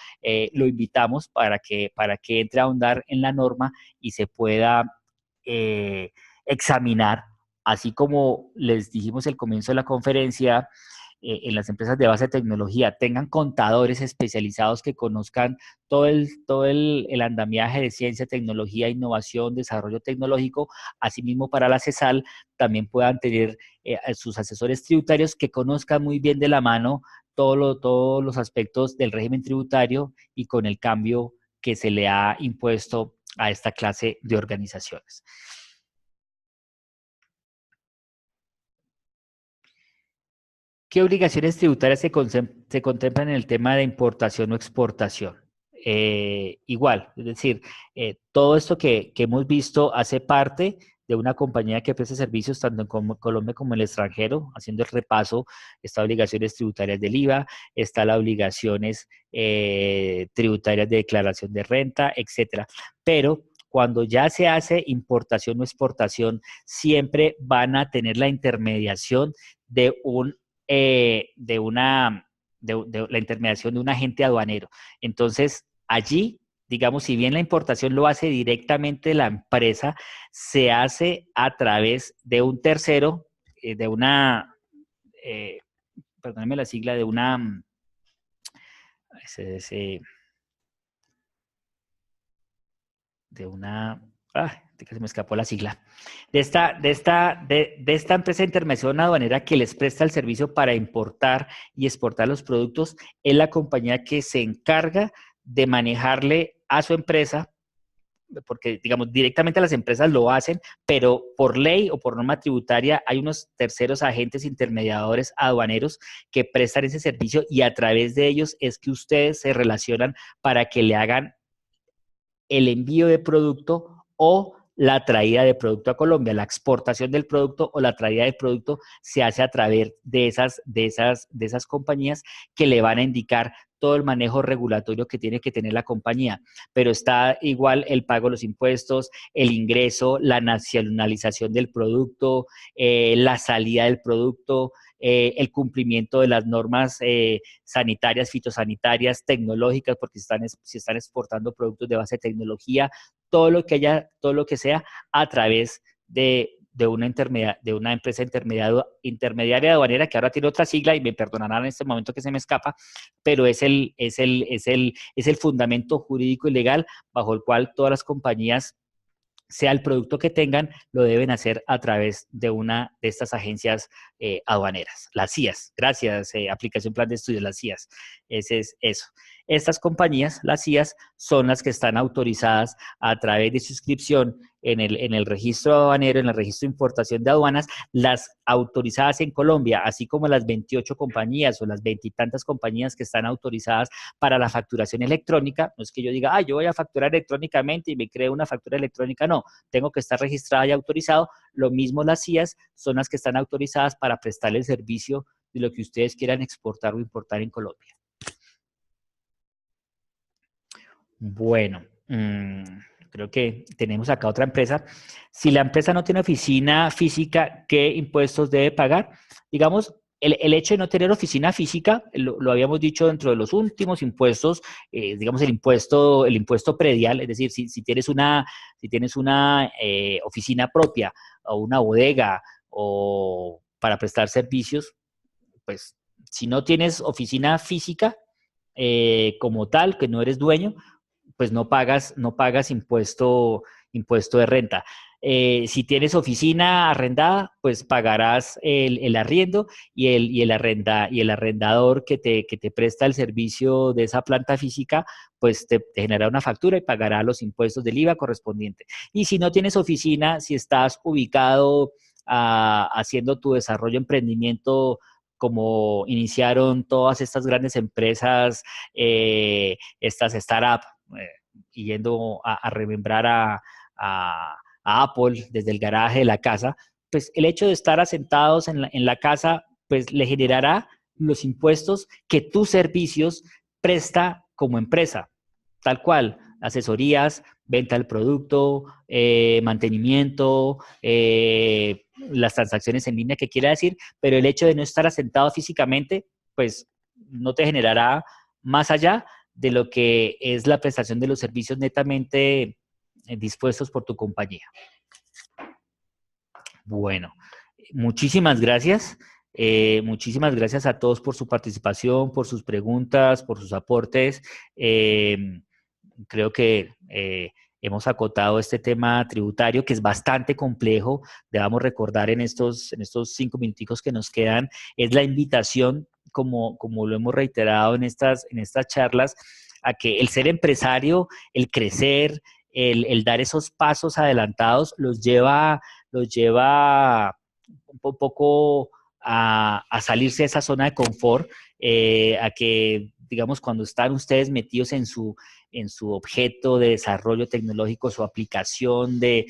Lo invitamos para que entre a ahondar en la norma y se pueda eh, examinar, así como les dijimos al comienzo de la conferencia, en las empresas de base de tecnología tengan contadores especializados que conozcan todo el andamiaje de ciencia, tecnología, innovación, desarrollo tecnológico, asimismo para la CESAL también puedan tener sus asesores tributarios que conozcan muy bien de la mano todos los aspectos del régimen tributario y con el cambio que se le ha impuesto a esta clase de organizaciones. ¿Qué obligaciones tributarias se contemplan en el tema de importación o exportación? Igual, es decir, todo esto que hemos visto hace parte de una compañía que presta servicios tanto en Colombia como en el extranjero, haciendo el repaso, está obligaciones tributarias del IVA, está las obligaciones tributarias de declaración de renta, etcétera. Pero cuando ya se hace importación o exportación, siempre van a tener la intermediación de un de la intermediación de un agente aduanero. Entonces, allí, digamos, si bien la importación lo hace directamente la empresa, se hace a través de un tercero, de una, eh, perdónenme la sigla, de una, ese, ese, de una, que se me escapó la sigla, de esta empresa de intermediación aduanera que les presta el servicio para importar y exportar los productos, es la compañía que se encarga de manejarle a su empresa, porque digamos directamente las empresas lo hacen, pero por ley o por norma tributaria hay unos terceros agentes intermediadores aduaneros que prestan ese servicio y a través de ellos es que ustedes se relacionan para que le hagan el envío de producto o la traída de producto a Colombia. La exportación del producto o la traída del producto se hace a través de esas compañías que le van a indicar todo el manejo regulatorio que tiene que tener la compañía. Pero está igual el pago de los impuestos, el ingreso, la nacionalización del producto, la salida del producto, el cumplimiento de las normas sanitarias, fitosanitarias, tecnológicas, porque si están exportando productos de base de tecnología, todo lo que sea a través de una empresa intermediaria aduanera que ahora tiene otra sigla y me perdonarán en este momento que se me escapa, pero es el fundamento jurídico y legal bajo el cual todas las compañías, sea el producto que tengan, lo deben hacer a través de una de estas agencias aduaneras, las CIAs. Gracias, Aplicación Plan de Estudios, las CIAs. Ese es eso. Estas compañías, las CIAs, son las que están autorizadas a través de suscripción en el registro aduanero, en el registro de importación de aduanas, las autorizadas en Colombia, así como las 28 compañías o las 20 y tantas compañías que están autorizadas para la facturación electrónica. No es que yo diga, yo voy a facturar electrónicamente y me creo una factura electrónica, no, tengo que estar registrada y autorizado. Lo mismo las CIAs son las que están autorizadas para prestar el servicio de lo que ustedes quieran exportar o importar en Colombia. Bueno, creo que tenemos acá otra empresa. Si la empresa no tiene oficina física, ¿qué impuestos debe pagar? Digamos, el hecho de no tener oficina física, lo habíamos dicho dentro de los últimos impuestos, digamos el impuesto predial, es decir, si tienes una oficina propia o una bodega o para prestar servicios, pues si no tienes oficina física como tal, que no eres dueño, pues no pagas impuesto de renta. Si tienes oficina arrendada, pues pagarás el arriendo y el arrendador que te presta el servicio de esa planta física, pues te generará una factura y pagará los impuestos del IVA correspondiente. Y si no tienes oficina, si estás ubicado haciendo tu desarrollo, emprendimiento, como iniciaron todas estas grandes empresas, estas startups, y yendo a remembrar a Apple desde el garaje de la casa, pues el hecho de estar asentados en la casa, pues le generará los impuestos que tus servicios presta como empresa, tal cual, asesorías, venta del producto, mantenimiento, las transacciones en línea que quiera decir, pero el hecho de no estar asentado físicamente, pues no te generará más allá de lo que es la prestación de los servicios netamente dispuestos por tu compañía. Bueno, muchísimas gracias. Muchísimas gracias a todos por su participación, por sus preguntas, por sus aportes. Creo que hemos acotado este tema tributario que es bastante complejo. Debamos recordar en estos 5 minuticos que nos quedan, es la invitación, como lo hemos reiterado en estas charlas, a que el ser empresario, el crecer, el dar esos pasos adelantados los lleva un poco a salirse de esa zona de confort, a que, digamos, cuando están ustedes metidos en su objeto de desarrollo tecnológico, su aplicación de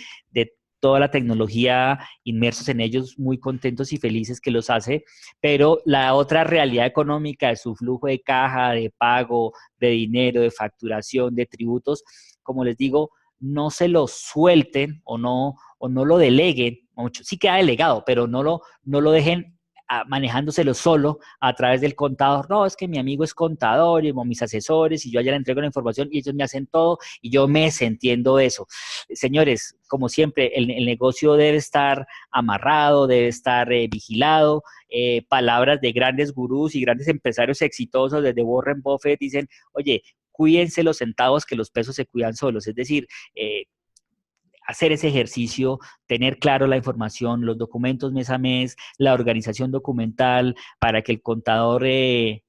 toda la tecnología, inmersos en ellos, muy contentos y felices que los hace, pero la otra realidad económica de su flujo de caja, de pago, de dinero, de facturación, de tributos, como les digo, no se lo suelten o no lo deleguen, mucho, sí queda delegado, pero no lo dejen manejándoselo solo a través del contador. No, es que mi amigo es contador y mis asesores y yo allá le entrego la información y ellos me hacen todo y yo me desentiendo de eso. Señores, como siempre, el negocio debe estar amarrado, debe estar vigilado. Palabras de grandes gurús y grandes empresarios exitosos desde Warren Buffett dicen, oye, cuídense los centavos que los pesos se cuidan solos. Es decir, hacer ese ejercicio, tener claro la información, los documentos mes a mes, la organización documental para que el contador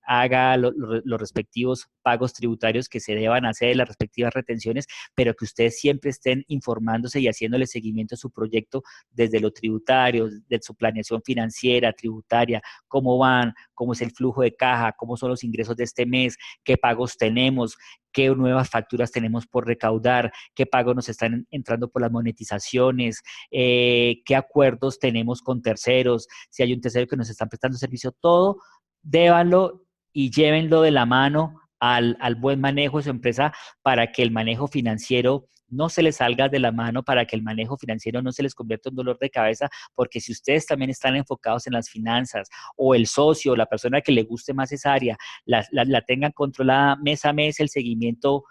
haga los respectivos pagos tributarios que se deban hacer, las respectivas retenciones, pero que ustedes siempre estén informándose y haciéndole seguimiento a su proyecto desde lo tributario, de su planeación financiera, tributaria, cómo van, cómo es el flujo de caja, cómo son los ingresos de este mes, qué pagos tenemos, qué nuevas facturas tenemos por recaudar, qué pagos nos están entrando por las monetizaciones, qué acuerdos tenemos con terceros, si hay un tercero que nos está prestando servicio, todo, débanlo y llévenlo de la mano al buen manejo de su empresa para que el manejo financiero no se les salga de la mano, para que el manejo financiero no se les convierta en dolor de cabeza, porque si ustedes también están enfocados en las finanzas o el socio, la persona que le guste más esa área, la tengan controlada mes a mes, el seguimiento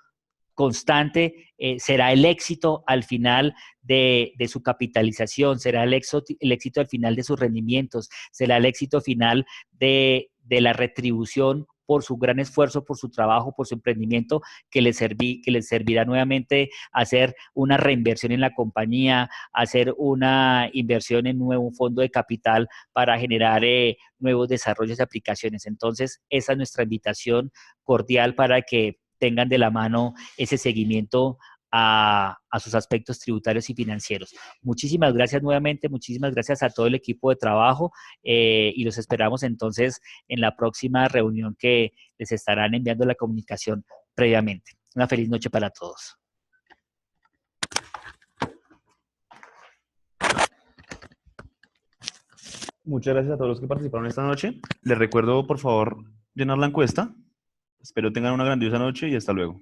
constante, será el éxito al final de su capitalización, será el éxito al final de sus rendimientos, será el éxito final de la retribución por su gran esfuerzo, por su trabajo, por su emprendimiento, que les servirá nuevamente hacer una reinversión en la compañía, hacer una inversión en un nuevo fondo de capital para generar nuevos desarrollos de aplicaciones. Entonces, esa es nuestra invitación cordial para que tengan de la mano ese seguimiento a sus aspectos tributarios y financieros. Muchísimas gracias nuevamente, muchísimas gracias a todo el equipo de trabajo y los esperamos entonces en la próxima reunión que les estarán enviando la comunicación previamente. Una feliz noche para todos. Muchas gracias a todos los que participaron esta noche. Les recuerdo, por favor, llenar la encuesta. Espero tengan una grandiosa noche y hasta luego.